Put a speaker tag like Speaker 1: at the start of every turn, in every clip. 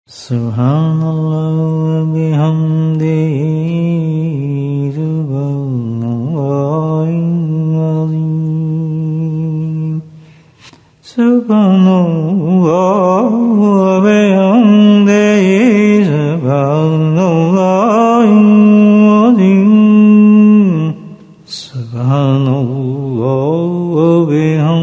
Speaker 1: سبحان اللہ وبحمدہ سبحان اللہ العظیم سبحان اللہ وبحمدہ سبحان اللہ العظیم سبحان اللہ وبحمدہ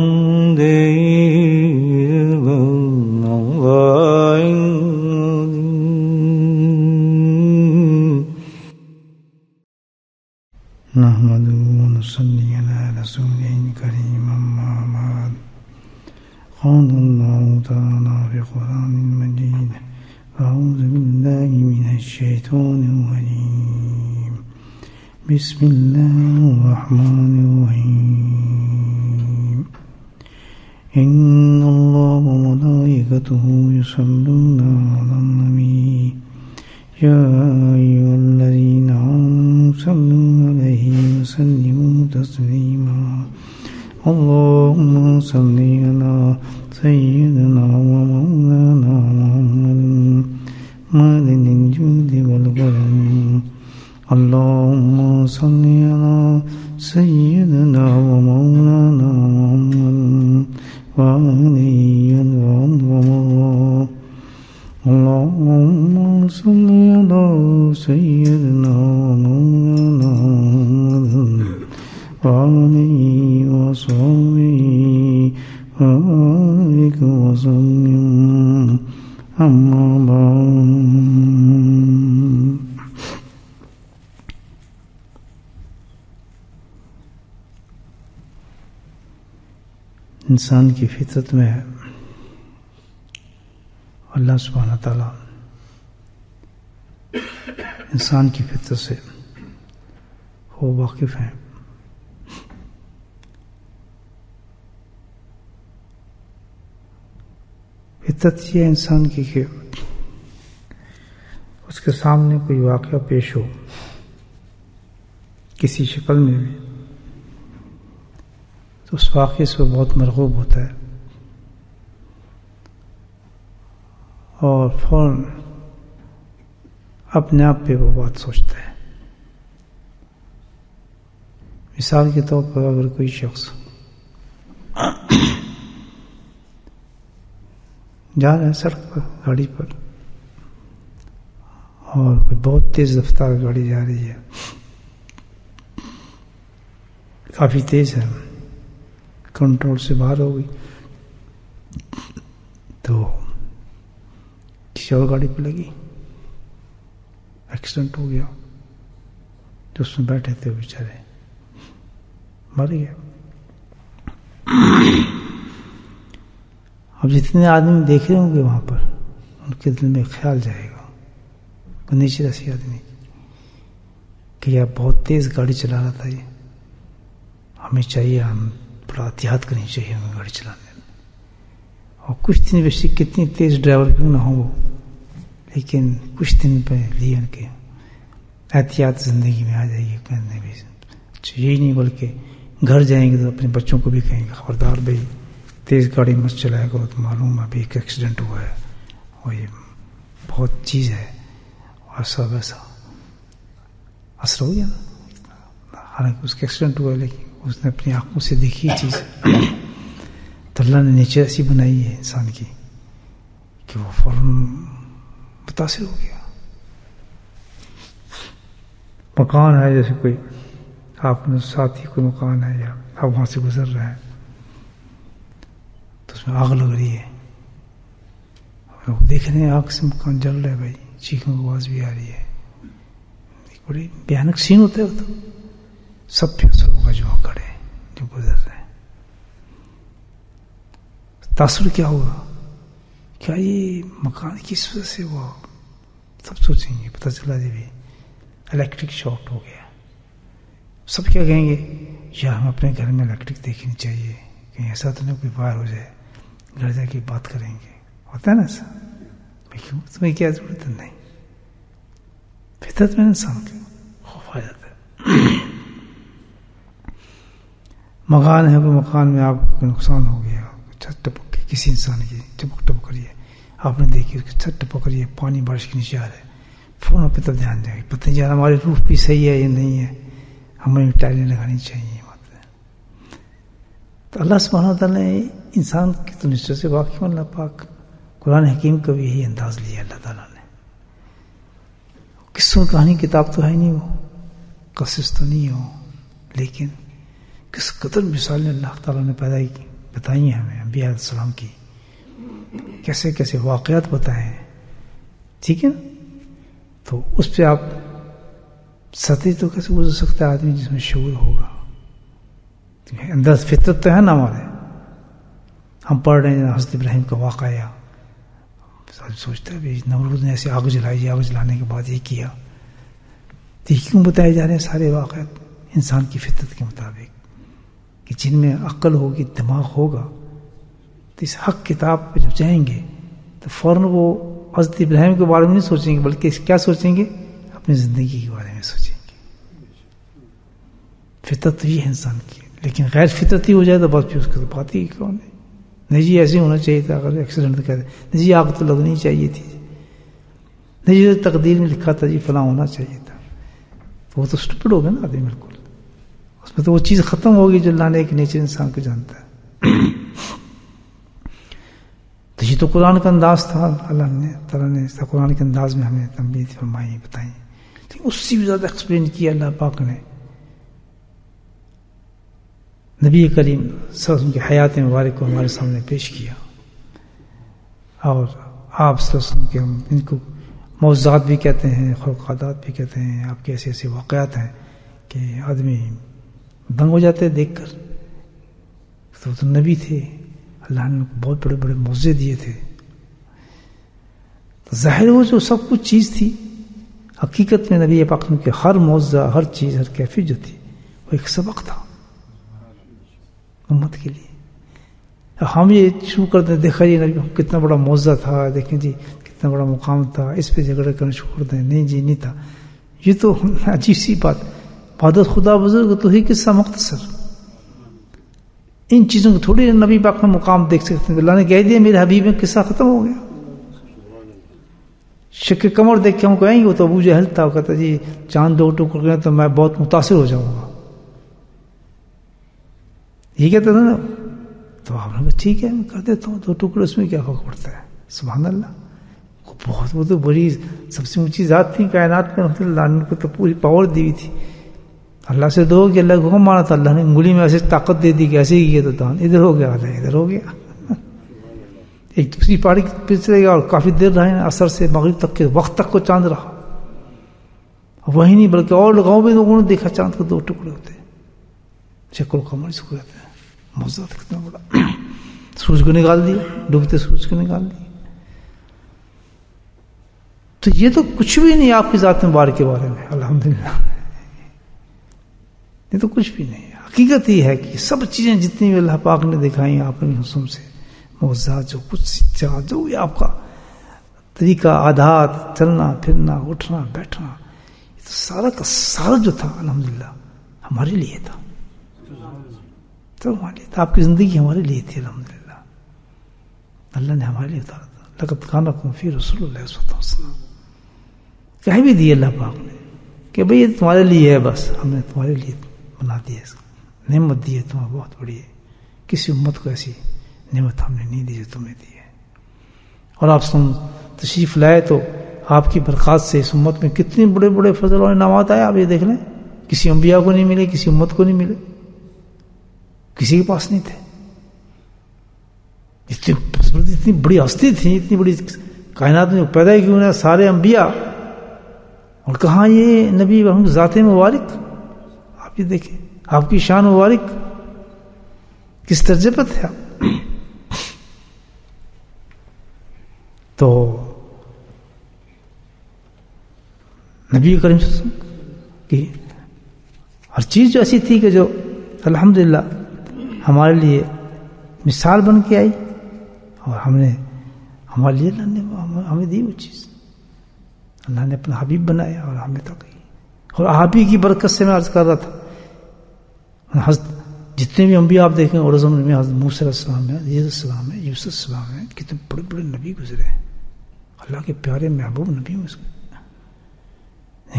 Speaker 1: نحمده ونصلي على رسوله الكريم أما بعد قال الله تعالى في القرآن المجيد أعوذ بالله من الشيطان الرجيم بسم الله الرحمن الرحيم إن الله وملائكته يصلون على النبي يا أيها الذين آمنوا صلوا عليه وسلموا تسليما اللهم صل على سيدنا ومولانا محمد معدن الجود والكرم اللهم صل على سيدنا ومولانا محمد وعليه الرضوان اللهم صل على سيدنا ومولانا محمد وعليه وصحبه وبارك وسلم أما بعد انسان کی فطرت میں ہے اللہ سبحانہ تعالیٰ انسان کی فطرت سے وہ واقف ہیں. فطرت یہ انسان کی کہ اس کے سامنے کوئی واقعہ پیش ہو کسی شکل میں بھی تو اس واقعے سے وہ بہت مرغوب ہوتا ہے اور فوراً اپنے آپ پہ وہ بات سوچتا ہے. مثال کے طور پر اگر کوئی شخص جا رہا ہے سڑک پر گاڑی پر اور کوئی بہت تیز رفتار گاڑی جا رہی ہے کافی تیز ہے کنٹرول سے باہر ہو گئی تو کسی اور گاڑی پہ لگی ایکسیڈنٹ ہو گیا جو اس میں بیٹھے تھے وہ بیچارے مر گئے. اب جتنے آدمی دیکھ رہے ہوں گے وہاں پر ان کے دل میں خیال جائے گا نیچے رسی آدمی کہ یہ بہت تیز گاڑی چلا رہا تھا یہ ہمیں چاہیے ہم بڑا احتیاط کرنی چاہیے ہمیں گاڑی چلانے میں. اور کچھ دن ویسے کتنی تیز ڈرائیور کیوں نہ ہو وہ لیکن کچھ دن پہ لیے ان کے احتیاط زندگی میں آ جائے گی کرنے بھی یہی نہیں بلکہ گھر جائیں گے تو اپنے بچوں کو بھی کہیں گے خبردار بھائی تیز گاڑی مت چلائے کرو تو معلوم ہے ابھی ایک ایکسیڈنٹ ہوا ہے اور یہ بہت چیز ہے ایسا ویسا اثر ہو گیا نا. حالانکہ اس کا ایکسیڈنٹ ہوا ہے لیکن اس نے اپنی آنکھوں سے دیکھی چیز تو اللہ نے نیچر ایسی بنائی ہے انسان کی کہ وہ فوراً متاثر ہو گیا. مکان ہے جیسے کوئی آپ نے ساتھ ہی کوئی مکان ہے یا آپ وہاں سے گزر رہے ہیں تو اس میں آگ لگ رہی ہے لوگ دیکھ رہے ہیں آگ سے مکان جل رہا ہے بھائی چیخوں کی آواز بھی آ رہی ہے بڑی بھیانک سین ہوتا ہے تو سب پہ اثر ہوگا جو وہاں کھڑے ہیں جو گزر رہے ہیں. تاثر کیا ہوگا کیا یہ مکان کس وجہ سے ہوا سب سوچیں گے پتہ چلا جی بھی الیکٹرک شارٹ ہو گیا. سب کیا کہیں گے یا ہم اپنے گھر میں الیکٹرک دیکھنی چاہیے کہیں ایسا تو نہیں کوئی باہر ہو جائے گھر جا کے بات کریں گے ہوتا ہے نا ایسا کیوں تمہیں کیا ضرورت ہے نہیں فطرت میں انسان کے خوف آ جاتا ہے. مکان ہے کوئی مکان میں آپ کو نقصان ہو گیا چھت ٹپک کے کسی انسان کی ٹپک ٹپک کریے آپ نے دیکھی اس کی چھٹ پکڑی ہے، پانی بارش کے نیچے آ رہا ہے، فوراً پہ تب دھیان جائے، پتہ نہیں جا رہا ہماری روح بھی صحیح ہے یا نہیں ہے، ہمیں ٹائلیں لگانی چاہیے۔ تو اللہ سبحانہ وتعالیٰ نے انسان کی تو نسبت سے واقف اللہ پاک قرآن حکیم کا بھی یہی انداز لیا اللہ تعالیٰ نے۔ قصوں کہانی کتاب تو ہے نہیں، وہ قصص تو نہیں ہو، لیکن کس قدر مثالیں اللہ تعالیٰ نے بتائی ہیں ہمیں انبیاء علیہ السلام کی، کیسے کیسے واقعات بتائے ہیں، ٹھیک ہے نا؟ تو اس پہ آپ سطحی تو کیسے گزر سکتا ہے آدمی جس میں شعور ہوگا؟ اندر فطرت تو ہے نا ہمارے، ہم پڑھ رہے ہیں حضرت ابراہیم کا واقعہ، سوچتا ہے نمرود نے ایسے آگ جلائی، آگ جلانے کے بعد یہ کیا، تو یہ کیوں بتائے جا رہے ہیں سارے واقعات انسان کی فطرت کے مطابق، کہ جن میں عقل ہوگی، دماغ ہوگا، تو اس حق کتاب پہ جب جائیں گے تو فوراً وہ حضرت ابراہیم کے بارے میں نہیں سوچیں گے، بلکہ کیا سوچیں گے؟ اپنی زندگی کے بارے میں سوچیں گے۔ فطرت تو یہ ہے انسان کی، لیکن غیر فطرتی ہو جائے تو بس پھر اس کو تو بات ہی کون ہے؟ نہیں جی ایسے ہونا چاہیے تھا، اگر ایکسیڈنٹ تو کہتے نہیں جی آگ تو لگنی چاہیے تھی، نہیں جی تقدیر میں لکھا تھا جی فلاں ہونا چاہیے تھا، تو وہ تو اسٹوپڈ ہو گیا نا آدمی، بالکل اس میں تو وہ چیز ختم ہوگی جو لانے ایک نیچر انسان کو جانتا ہے۔ تو یہ تو قرآن کا انداز تھا، اللہ تعالیٰ نے قرآن کے انداز میں ہمیں تنبیہ فرمائی، بتائی، لیکن اس سے بھی زیادہ ایکسپلین کیا اللہ پاک نے نبی کریم صلی اللہ علیہ وسلم کی حیات مبارک کو ہمارے سامنے پیش کیا، اور آپ صلی اللہ علیہ وسلم کے ہم ان کو معجزات بھی کہتے ہیں، خرق عادات بھی کہتے ہیں، آپ کے ایسے ایسے واقعات ہیں کہ آدمی دنگ ہو جاتے دیکھ کر۔ تو نبی تھے، اللہ نے بہت بڑے بڑے معجزے دیے تھے، تو ظاہر وہ جو سب کچھ چیز تھی، حقیقت میں نبی پاک کے ہر معجزہ، ہر چیز، ہر کیفیت جو تھی وہ ایک سبق تھا امت کے لیے۔ ہم یہ شروع کرتے ہیں، دیکھا جی نبی کتنا بڑا معجزہ تھا، دیکھیں جی کتنا بڑا مقام تھا، اس پہ جھگڑے کرنا شروع کرتے ہیں، نہیں جی نہیں تھا۔ یہ تو عجیب سی بات، عبادت خدا بزرگ تو ہی قصہ مختصر، ان چیزوں کو تھوڑی نبی پاک میں مقام دیکھ سکتے ہیں۔ اللہ نے کہہ دیا میرے حبیب میں قصہ ختم ہو گیا۔ شک کمر دیکھ کے ہم کہیں گے وہ تو ابو جہل تھا، وہ کہتا جی چاند دو ٹکڑ گئے تو میں بہت متاثر ہو جاؤں گا، یہ کہتا تھا نا۔ تو آپ نے کہا ٹھیک ہے میں کر دیتا ہوں، دو ٹکڑے، اس میں کیا فرق پڑتا ہے؟ سبحان اللہ، بہت وہ تو بڑی سب سے اونچی ذات تھی کائنات میں، اللہ نے ان کو تو پوری پاور دی ہوئی تھی۔ اللہ سے دو کہ اللہ کو حکم مانا تھا، اللہ نے انگلی میں ایسے طاقت دے دی کہ ایسے ہی کیا تو دان ادھر ہو گیا، ادھر ہو گیا، ایک دوسری پہاڑی پہ چلے گیا، اور کافی دیر رہے، عصر سے مغرب تک کے وقت تک کو چاند رہا، وہی نہیں بلکہ اور لوگوں میں لوگوں نے دیکھا چاند کو دو ٹکڑے ہوتے، شکل القمر اس کو کہتے ہیں، موضوع کتنا بڑا۔ سورج کو نکال دیا، ڈوبتے سورج کو نکال دیا۔ تو یہ تو کچھ بھی نہیں آپ کی ذات مبارک کے بارے میں، الحمدللہ یہ تو کچھ بھی نہیں ہے۔ حقیقت یہ ہے کہ سب چیزیں جتنی بھی اللہ پاک نے دکھائی آپ نے حسن سے، معجزات جو کچھ جو بھی آپ کا طریقہ، عادات، چلنا پھرنا، اٹھنا بیٹھنا، یہ تو سارا کا سارا جو تھا الحمدللہ ہمارے لیے تھا، تو ہمارے لیے تھا، آپ کی زندگی ہمارے لیے تھی الحمدللہ، اللہ نے ہمارے لیے اتارا تھا۔ لقد کان لکم فی رسول اللہ اسوۃ حسنہ، کہہ بھی دی اللہ پاک نے کہ بھئی یہ تمہارے لیے ہے، بس ہم نے تمہارے لیے بنا دیا، نعمت دی ہے تمہیں بہت بڑی ہے، کسی امت کو ایسی نعمت ہم نے نہیں دی جو تمہیں دی ہے۔ اور آپ تشریف لائے تو آپ کی برکات سے اس امت میں کتنے بڑے بڑے فضل اور انعامات آئے، آپ یہ دیکھ لیں، کسی انبیاء کو نہیں ملے، کسی امت کو نہیں ملے، کسی کے پاس نہیں تھے، اتنی بڑی ہستی تھی، اتنی بڑی کائنات میں پیدا ہی کیوں نہ سارے انبیاء، اور کہاں یہ نبی ذات مبارک، آپ یہ دیکھیں آپ کی شان مبارک کس درجے پر تھے آپ۔ تو نبی کریم صلی اللہ علیہ وسلم کی ہر چیز جو ایسی تھی کہ جو الحمدللہ ہمارے لیے مثال بن کے آئی، اور ہم نے ہمارے لیے اللہ نے ہمیں دی وہ چیز، اللہ نے اپنا حبیب بنایا اور ہمیں تک گئی۔ اور آپ ہی کی برکت سے میں عرض کر رہا تھا، جتنے بھی انبیاء آپ دیکھیں اور زمانے میں حضرت موسیٰ علیہ السلام ہے، عیسیٰ السلام ہے، یوسف السلام ہے، کتنے بڑے بڑے نبی گزرے ہیں، اللہ کے پیارے محبوب نبی میں اس کو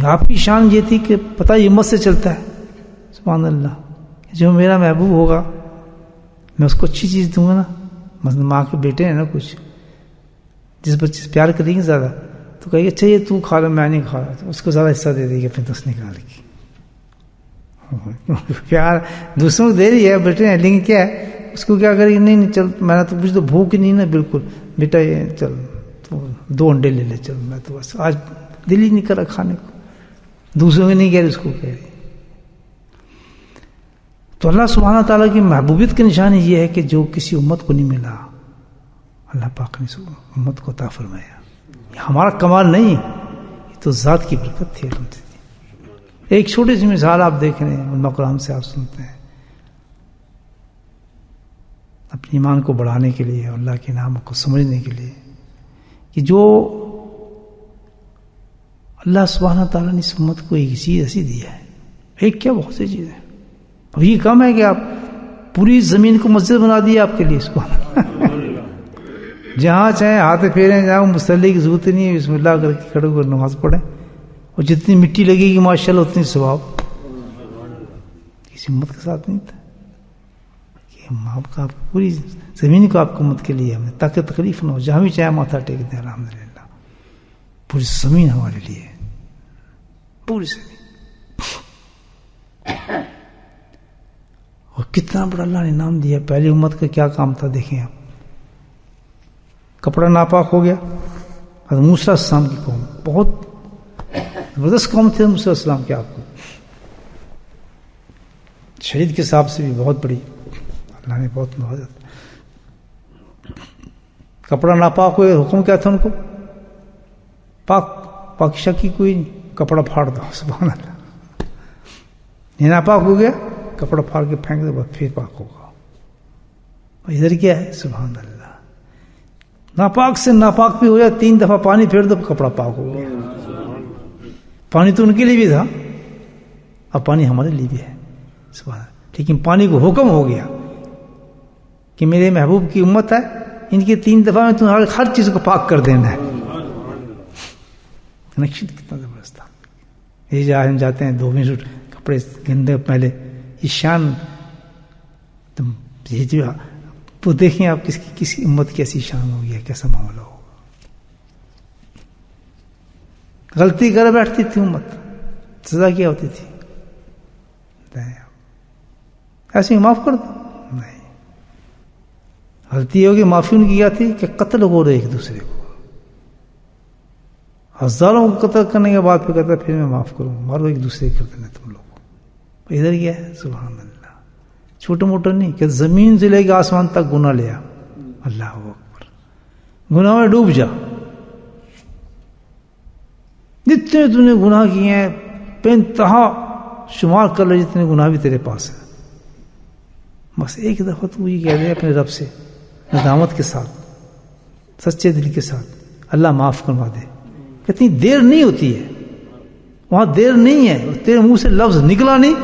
Speaker 1: آپ کی شان یہ تھی کہ پتہ ہمت سے چلتا ہے. سبحان اللہ. جو میرا محبوب ہوگا میں اس کو اچھی چیز دوں گا نا. مثلا ماں کے بیٹے ہیں نا کچھ، جس بچے سے پیار کریں گے زیادہ تو کہے گی اچھا یہ تو کھا لو میں نہیں کھا رہا، تو اس کو زیادہ حصہ دے دے گی اپنے دس نکال کی. پیار دوسروں کو دے رہی ہے بیٹے ہیں، لیکن کیا ہے اس کو کیا کرے گی، نہیں چل میں نے تو کچھ تو بھوک نہیں نا بالکل، بیٹا یہ چل تو 2 انڈے لے لے، چل میں تو بس آج دل ہی نہیں کرا کھانے کو. دوسروں کے نہیں کہہ رہے، اس کو کہہ رہی. تو اللہ سبحانہ تعالیٰ کی محبوبیت کی نشانی یہ ہے کہ جو کسی امت کو نہیں ملا اللہ پاک نے امت کو عطا فرمایا. یہ ہمارا کمال نہیں، یہ تو ذات کی برکت تھی. ایک چھوٹی سی مثال آپ دیکھ رہے ہیں، علماء کرام سے آپ سنتے ہیں، اپنے ایمان کو بڑھانے کے لیے، اللہ کے نام کو سمجھنے کے لیے، کہ جو اللہ سبحانہ تعالیٰ نے اس امت کو ایک چیز ایسی دی ہے، ایک کیا بہت سی چیزیں. اب یہ کم ہے کہ آپ پوری زمین کو مسجد بنا دی آپ کے لیے. اس کو جہاں چاہیں ہاتھ پھیریں، جہاں مصلی کی ضرورت نہیں ہے، بسم اللہ کر کے کھڑے ہو کر نماز پڑھیں، اور جتنی مٹی لگے گی ماشاءاللہ اتنی ثواب. کسی امت کے ساتھ نہیں تھا کہ آپ کا پوری زمین کو آپ کی امت کے لیے ہمیں تاکہ تکلیف نہ ہو، جہاں بھی چاہے ماتھا ٹیک دیں. الحمدللہ پوری زمین ہمارے لیے، پوری زمین. اور کتنا بڑا اللہ نے نام دیا. پہلی امت کا کیا کام تھا دیکھیں آپ، کپڑا ناپاک ہو گیا. حضرت موسیٰ السلام کی قوم بہت زبردست قوم تھی. موسیٰ السلام کے آپ کو شہید کے حساب سے بھی بہت بڑی اللہ نے بہت نوازت. کپڑا ناپاک ہو گیا، حکم کیا تھا ان کو؟ پاک شکی کوئی نہیں، کپڑا پھاڑ دو. سبحان اللہ. یہ ناپاک ہو گیا، کپڑا پھاڑ کے پھینک دو، پھر پاک ہوگا. اور ادھر کیا ہے؟ سبحان اللہ. ناپاک سے ناپاک بھی ہو جائے، 3 دفعہ پانی پھیر دو، کپڑا پاک ہو گیا. پانی تو ان کے لیے بھی تھا، اب پانی ہمارے لیے بھی ہے. سبحان اللہ. لیکن پانی کو حکم ہو گیا کہ میرے محبوب کی امت ہے، ان کی 3 دفعہ میں تمہیں ہر چیز کو پاک کر دینا ہے. کنیکشن کتنا زبردست تھا. یہ جہاں ہم جاتے ہیں 2 منٹ کپڑے گندے پہلے، یہ شان تم یہ جو تو دیکھیں آپ کسی امت کی ایسی شان ہوگی، کیسا معاملہ ہوگا. غلطی کر بیٹھتی تھی امت، سزا کیا ہوتی تھی؟ ایسے معاف کر دو. نہیں، غلطی ہوگی، معافی ان کی کیا تھی کہ قتل ہو رہے ایک دوسرے کو. ہزاروں کو قتل کرنے کے بعد پھر کہتا ہے پھر میں معاف کروں، مارو ایک دوسرے کر دینا تم لوگ. ادھر کیا ہے؟ سبحان اللہ. چھوٹا موٹا نہیں کہ زمین سے لے کے آسمان تک گناہ لیا. اللہ اکبر. گناہ میں ڈوب جا. جتنے تم نے گناہ کیے ہیں بے انتہا شمار کر لے، جتنے گناہ بھی تیرے پاس ہیں. بس ایک دفعہ تو یہ کہہ دے اپنے رب سے ندامت کے ساتھ، سچے دل کے ساتھ، اللہ معاف کروا دے. کتنی دیر نہیں ہوتی ہے وہاں، دیر نہیں ہے. تیرے منہ سے لفظ نکلا نہیں،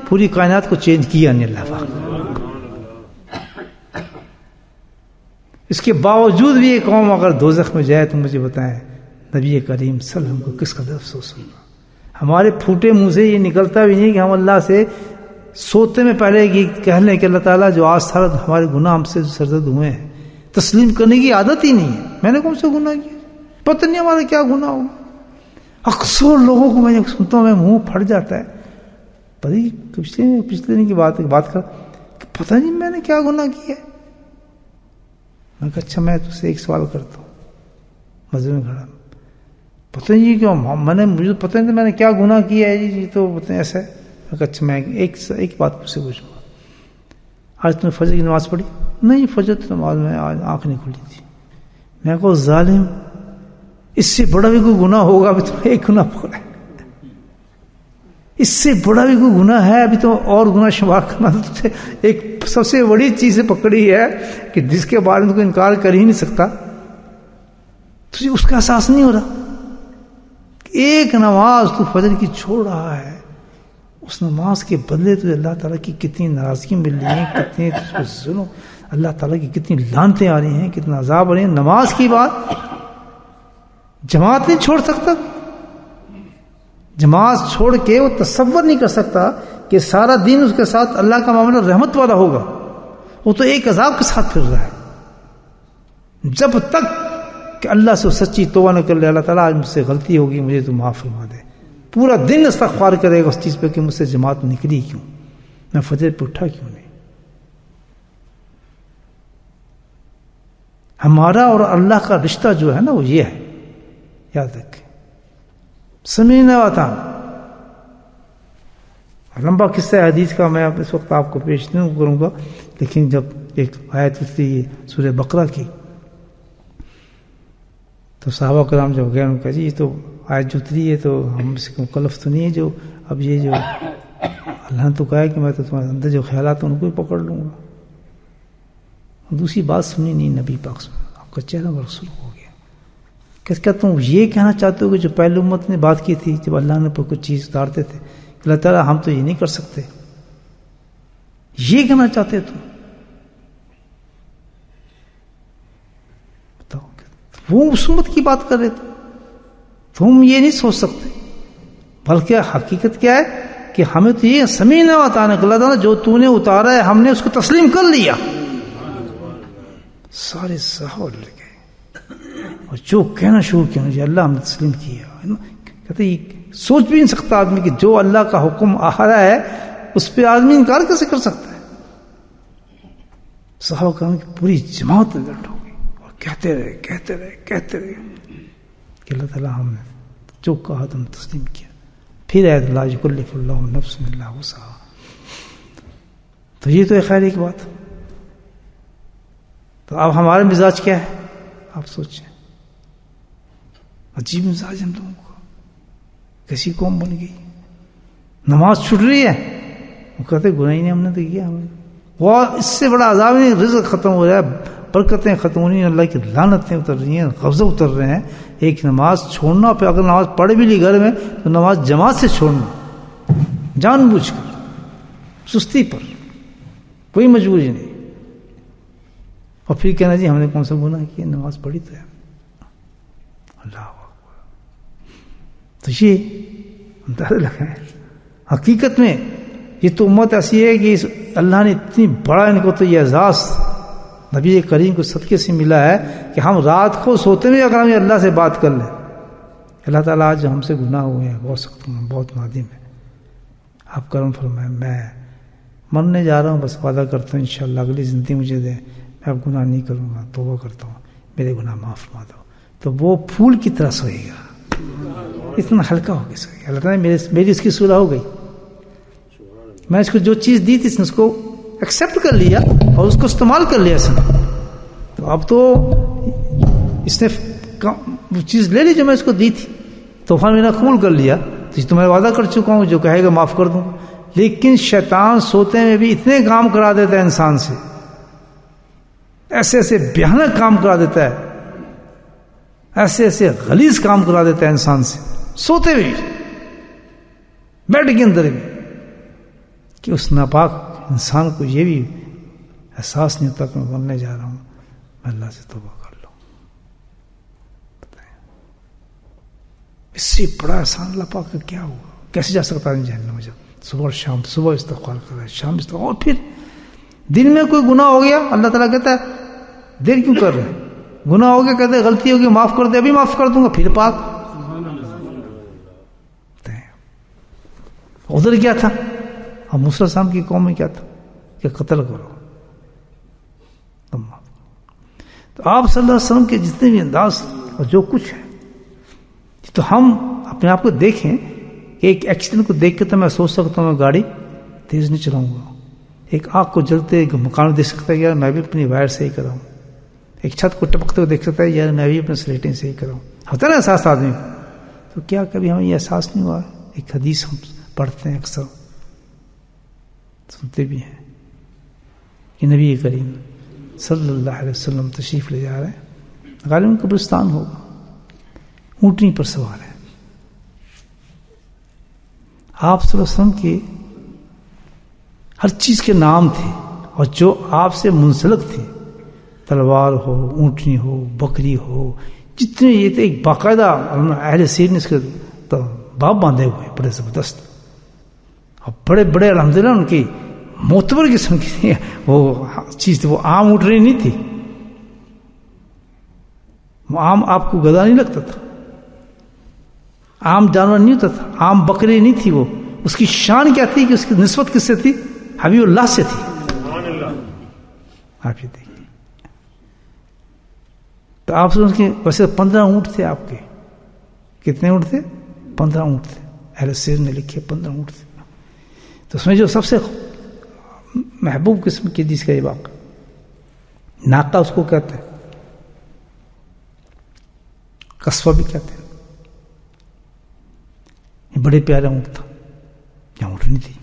Speaker 1: پوری کائنات کو چینج کیا نہیں اللہ پاک. اس کے باوجود بھی یہ قوم اگر دوزخ میں جائے تو مجھے بتائیں نبی کریم صلی اللہ علیہ وسلم کو کس قدر افسوس ہوگا. ہمارے پھوٹے منہ سے یہ نکلتا بھی نہیں کہ ہم اللہ سے سوتے میں پہلے یہ کہہ لیں کہ اللہ تعالیٰ جو آج سارا ہمارے گناہ ہم سے سرزد ہوئے ہیں، تسلیم کرنے کی عادت ہی نہیں ہے. میں نے کون سے گناہ کیا؟ پتہ نہیں ہمارا کیا گناہ ہوگا. اکثر لوگوں کو میں سنتا ہوں، میں منہ پھٹ جاتا ہے. پچھلے دن کی بات کر کہ پتہ نہیں میں نے کیا گناہ کیا. میں کہا اچھا میں تجھ سے ایک سوال کرتا ہوں. مزے میں کھڑا، پتہ نہیں کیوں مجھے پتہ نہیں میں نے کیا گناہ کیا ہے جی تو پتہ ایسا ہے. میں کہا اچھا میں ایک بات مجھ سے پوچھوں گا، آج تم نے فجر کی نماز پڑھی؟ نہیں فجر کی نماز میں آج آنکھ نہیں کھلی تھی. میں کہا ظالم، اس سے بڑا بھی کوئی گناہ ہوگا؟ ابھی تو ایک گناہ پکڑا ہے. اس سے بڑا بھی کوئی گناہ ہے؟ ابھی تو اور گناہ شمار کرنا. تو ایک سب سے بڑی چیز پکڑی ہے کہ جس کے بارے میں کوئی انکار کر ہی نہیں سکتا. تجھے اس کا احساس نہیں ہو رہا؟ ایک نماز تو فجر کی چھوڑ رہا ہے، اس نماز کے بدلے تجھے اللہ تعالیٰ کی کتنی ناراضگی مل رہی ہیں، کتنے ظلم، اللہ تعالیٰ کی کتنی لعنتیں آ رہی ہیں، کتنا عذاب آ رہے ہیں. نماز کی بات جماعت نہیں چھوڑ سکتا. جماعت چھوڑ کے وہ تصور نہیں کر سکتا کہ سارا دن اس کے ساتھ اللہ کا معاملہ رحمت والا ہوگا. وہ تو ایک عذاب کے ساتھ پھر رہا ہے. جب تک کہ اللہ سے سچی توبہ نہ کر لے, اللہ تعالیٰ آج مجھ سے غلطی ہوگی, مجھے تو معاف فرما دے, پورا دن استغفار کرے گا اس چیز پہ کہ مجھ سے جماعت نکلی کیوں, میں فجر پہ اٹھا کیوں نہیں. ہمارا اور اللہ کا رشتہ جو ہے نا وہ یہ ہے, یاد رکھیں. سمیعنا وأطعنا. لمبا قصہ حدیث کا میں اس وقت آپ کو پیش نہیں کروں گا, لیکن جب ایک آیت اتری سورہ بقرہ کی تو صحابہ کرام جب گئے, ان کا جی یہ تو آیت جو اتری ہے تو ہم سے مکلف تو نہیں ہے, جو اب یہ جو اللہ نے تو کہا ہے کہ میں تو تمہارے اندر جو خیالات ہیں ان کو ہی پکڑ لوں گا. دوسری بات سنی نہیں نبی پاک سے, آپ کا چہرہ برسر ہو گیا. کیا تم یہ کہنا چاہتے ہو کہ جو پہلی امت نے بات کی تھی جب اللہ نے پر کچھ چیز اتارتے تھے, اللہ تعالیٰ ہم تو یہ نہیں کر سکتے, یہ کہنا چاہتے تم؟ بتاؤ, وہ اس امت کی بات کر رہے تھے, تم یہ نہیں سوچ سکتے. بلکہ حقیقت کیا ہے کہ ہمیں تو یہ سمیعنا وأطعنا, اللہ تعالیٰ جو تو نے اتارا ہے ہم نے اس کو تسلیم کر لیا. سارے صحابہ لے گئے اور جو کہنا شروع کیا مجھے اللہ ہم نے تسلیم کیا. کہتے سوچ بھی نہیں سکتا آدمی کہ جو اللہ کا حکم آ رہا ہے اس پہ آدمی انکار کیسے کر سکتا ہے. صحابہ کرام کی پوری جماعت الٹ ہو گئی اور کہتے رہے کہ اللہ تعالیٰ ہم نے جو کہا تم تسلیم کیا. پھر آیت لا یکلف اللہ نفسا الا وسعہا. تو یہ تو خیر ایک بات. تو اب ہمارا مزاج کیا ہے آپ سوچیں. عجیب مزاج ہم لوگوں کا, کیسی قوم بن گئی. نماز چھوٹ رہی ہے وہ کہتے گناہ ہی نہیں ہم نے تو کیا. ہمیں وہ اس سے بڑا عذاب نہیں, رزق ختم ہو رہا ہے, برکتیں ختم ہو رہی ہیں, اللہ کی لعنتیں اتر رہی ہیں, غضب اتر رہے ہیں. ایک نماز چھوڑنا, پہ اگر نماز پڑھ بھی لی گھر میں تو نماز جماعت سے چھوڑنا جان بوجھ کر, سستی پر, کوئی مجبوری نہیں. اور پھر کہنا جی ہم نے کون سا گناہ کیا, نماز پڑھی تو ہے. اللہ اکبر. تو یہ اندازہ لگائیں حقیقت میں یہ تو امت ایسی ہے کہ اللہ نے اتنی بڑا ان کو تو یہ اعزاز نبی کریم کو صدقے سے ملا ہے کہ ہم رات کو سوتے ہوئے اگر ہم اللہ سے بات کر لیں, اللہ تعالیٰ آج ہم سے گناہ ہوئے ہیں, بہت سخت ہوں, بہت نادم ہے, آپ کرم فرمائیں, میں مرنے جا رہا ہوں, بس وعدہ کرتا ہوں انشاءاللہ اگلی زندگی مجھے دیں, میں اب گناہ نہیں کروں گا, توبہ کرتا ہوں, میرے گناہ معاف فرما دو. تو وہ پھول کی طرح سوئے گا, اتنا ہلکا ہو کے سوئے گا. اللہ تعالیٰ میری اس کی صلح ہو گئی. میں اس کو جو چیز دی تھی اس نے اس کو ایکسیپٹ کر لیا اور اس کو استعمال کر لیا اس نے. تو اب تو اس نے وہ چیز لے لی جو میں اس کو دی تھی, طوفان میرا قبول کر لیا, تو میں وعدہ کر چکا ہوں جو کہے گا معاف کر دوں. لیکن شیطان سوتے میں بھی اتنے کام کرا دیتا ہے انسان سے, ایسے ایسے بھیانک کام کرا دیتا ہے, ایسے ایسے غلیظ کام کرا دیتا ہے انسان سے سوتے بھی, بیڈ کے اندر بھی, کہ اس ناپاک انسان کو یہ بھی احساس نہیں ہوتا کہ میں مرنے جا رہا ہوں, میں اللہ سے توبہ کر لوں. اس سے بڑا احسان اللہ پاک کا کیا ہوگا, کیسے جا سکتا ہے جہنم میں. جب صبح اور شام, صبح استغفار کر رہا ہے, شام استغفار, اور پھر دن میں کوئی گناہ ہو گیا اللہ تعالیٰ کہتا ہے دیر کیوں کر رہے ہیں, گناہ ہو گیا کہتے ہیں غلطی ہوگی معاف کر دے, ابھی معاف کر دوں گا, پھر پاک. ادھر کیا تھا, اب موسیٰ السلام کی قوم میں کیا تھا کہ قتل کرو. تو آپ صلی اللہ علیہ وسلم کے جتنے بھی انداز اور جو کچھ ہے, تو ہم اپنے آپ کو دیکھیں کہ ایک ایکسیڈنٹ کو دیکھ کے تو میں سوچ سکتا ہوں میں گاڑی تیز نہیں چلاؤں گا. ایک آنکھ کو جلتے ایک مکان دیکھ سکتا ہے یار میں بھی اپنی وائر سے ہی کراؤں. ایک چھت کو ٹپکتے ہوئے دیکھ سکتا ہے یار میں بھی اپنے سلیٹنگ سے ہی کراؤں. ہوتا ہے نا احساس آدمی کو. تو کیا کبھی ہمیں یہ احساس نہیں ہوا, ایک حدیث ہم پڑھتے ہیں اکثر, سنتے بھی ہیں, کہ نبی کریم صلی اللہ علیہ وسلم تشریف لے جا رہے ہیں, غالباً قبرستان ہوگا, اونٹنی پر سوار ہے. آپ صلی اللہ علیہ وسلم کے ہر چیز کے نام تھے اور جو آپ سے منسلک تھے, تلوار ہو, اونٹنی ہو, بکری ہو, جتنے یہ تو ایک باقاعدہ اہل سیر نے اس کے تو باب باندھے ہوئے بڑے زبردست، اور بڑے بڑے الحمدللہ ان کی معتبر قسم کی تھی وہ چیز تھی، وہ عام اونٹنی نہیں تھی، وہ عام آپ کو گدھا نہیں لگتا تھا، عام جانور نہیں ہوتا تھا، عام بکری نہیں تھی وہ، اس کی شان کیا تھی کہ اس کی نسبت کس سے تھی؟ حبیب اللہ سے تھی. آپ یہ دیکھیے، تو آپ سے اس کے ویسے 15 اونٹ تھے آپ کے. کتنے اونٹ تھے؟ 15 اونٹ تھے. اہل سیر نے لکھے 15 اونٹ تھے. تو اس میں جو سب سے محبوب قسم کی جس کا یہ واقعہ، ناقہ اس کو کہتے ہیں، قصوہ بھی کہتے ہیں. یہ بڑے پیارا اونٹ تھا، یہ اونٹنی تھی.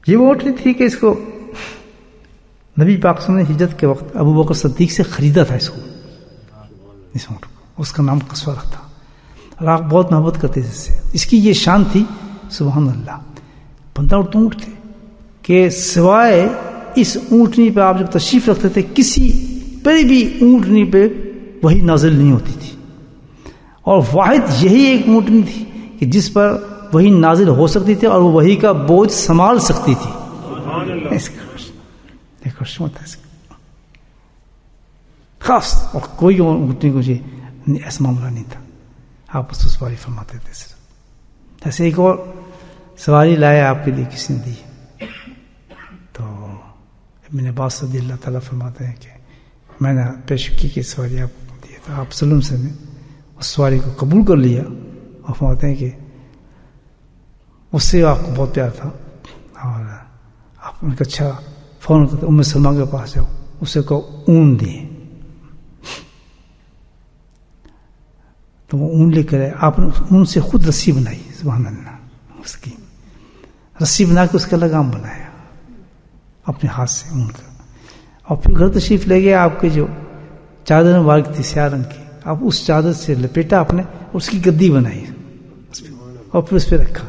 Speaker 1: یہ وہ اونٹنی تھی کہ اس کو نبی پاک صلی اللہ علیہ وسلم نے ہجرت کے وقت ابو بکر صدیق سے خریدا تھا. اس کو، اس اونٹ کو، اس کا نام قصوہ رکھا، اور آپ بہت محبت کرتے تھے اس سے. اس کی یہ شان تھی سبحان اللہ. 15 اونٹ تھے کہ سوائے اس اونٹنی پہ آپ جب تشریف رکھتے تھے کسی پر بھی اونٹنی پہ وہی نازل نہیں ہوتی تھی، اور واحد یہی ایک اونٹنی تھی کہ جس پر وہی نازل ہو سکتی تھی اور وہ وہی کا بوجھ سنبھال سکتی تھی. خاص اور کوئی اونٹنی کو ایسا معاملہ نہیں تھا. آپ اس کو سواری فرماتے تھے. ایسے ایک اور سواری لایا آپ کے لیے کسی نے دی، تو ابن عباس رضی اللہ تعالیٰ فرماتے ہیں کہ میں نے پیشکی کی سواری آپ کو دی، تو آپ سلم سے نے اس سواری کو قبول کر لیا، اور فرماتے ہیں کہ اس سے آپ کو بہت پیار تھا، اور آپ نے کہا اچھا، فوراً کہتے ام سلمہ کے پاس جاؤ، اسے کو اون دیے. تو وہ اون لے کر آئے. آپ نے اون سے خود رسی بنائی، سبحان اللہ. اس کی رسی بنا کے اس کا لگام بنایا اپنے ہاتھ سے اون کا، اور پھر گھر تشریف لے گئے. آپ کے جو چادر مبارک تھی سیاہ رنگ کی، آپ اس چادر سے لپیٹا آپ نے، اس کی گدی بنائی اور پھر اس پہ رکھا،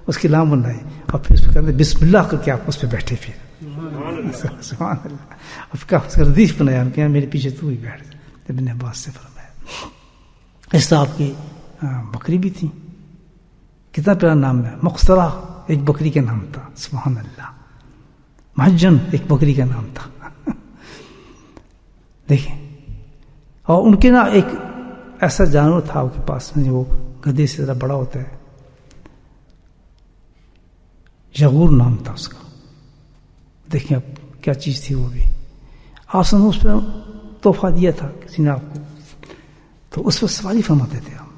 Speaker 1: اس کی لام بنائی، اور پھر اس پہ کہتے بسم اللہ کر کے آپ اس پہ بیٹھے. پھر سبحان اللہ، اس کا ردیف بنایا، ان کے میرے پیچھے تو ہی بیٹھ. ابن عباس سے فرمایا. اس طرح آپ کی بکری بھی تھی. کتنا پیارا نام ہے. مقصرہ ایک بکری کا نام تھا، سبحان اللہ. محجن ایک بکری کا نام تھا. دیکھیں، اور ان کے نا ایک ایسا جانور تھا ان کے پاس جو گدھے سے ذرا بڑا ہوتا ہے، یغور نام تھا اس کا. دیکھیں اب کیا چیز تھی وہ بھی. آپ نے اس پہ تحفہ دیا تھا کسی نے آپ کو، تو اس پر سواری فرماتے تھے ہم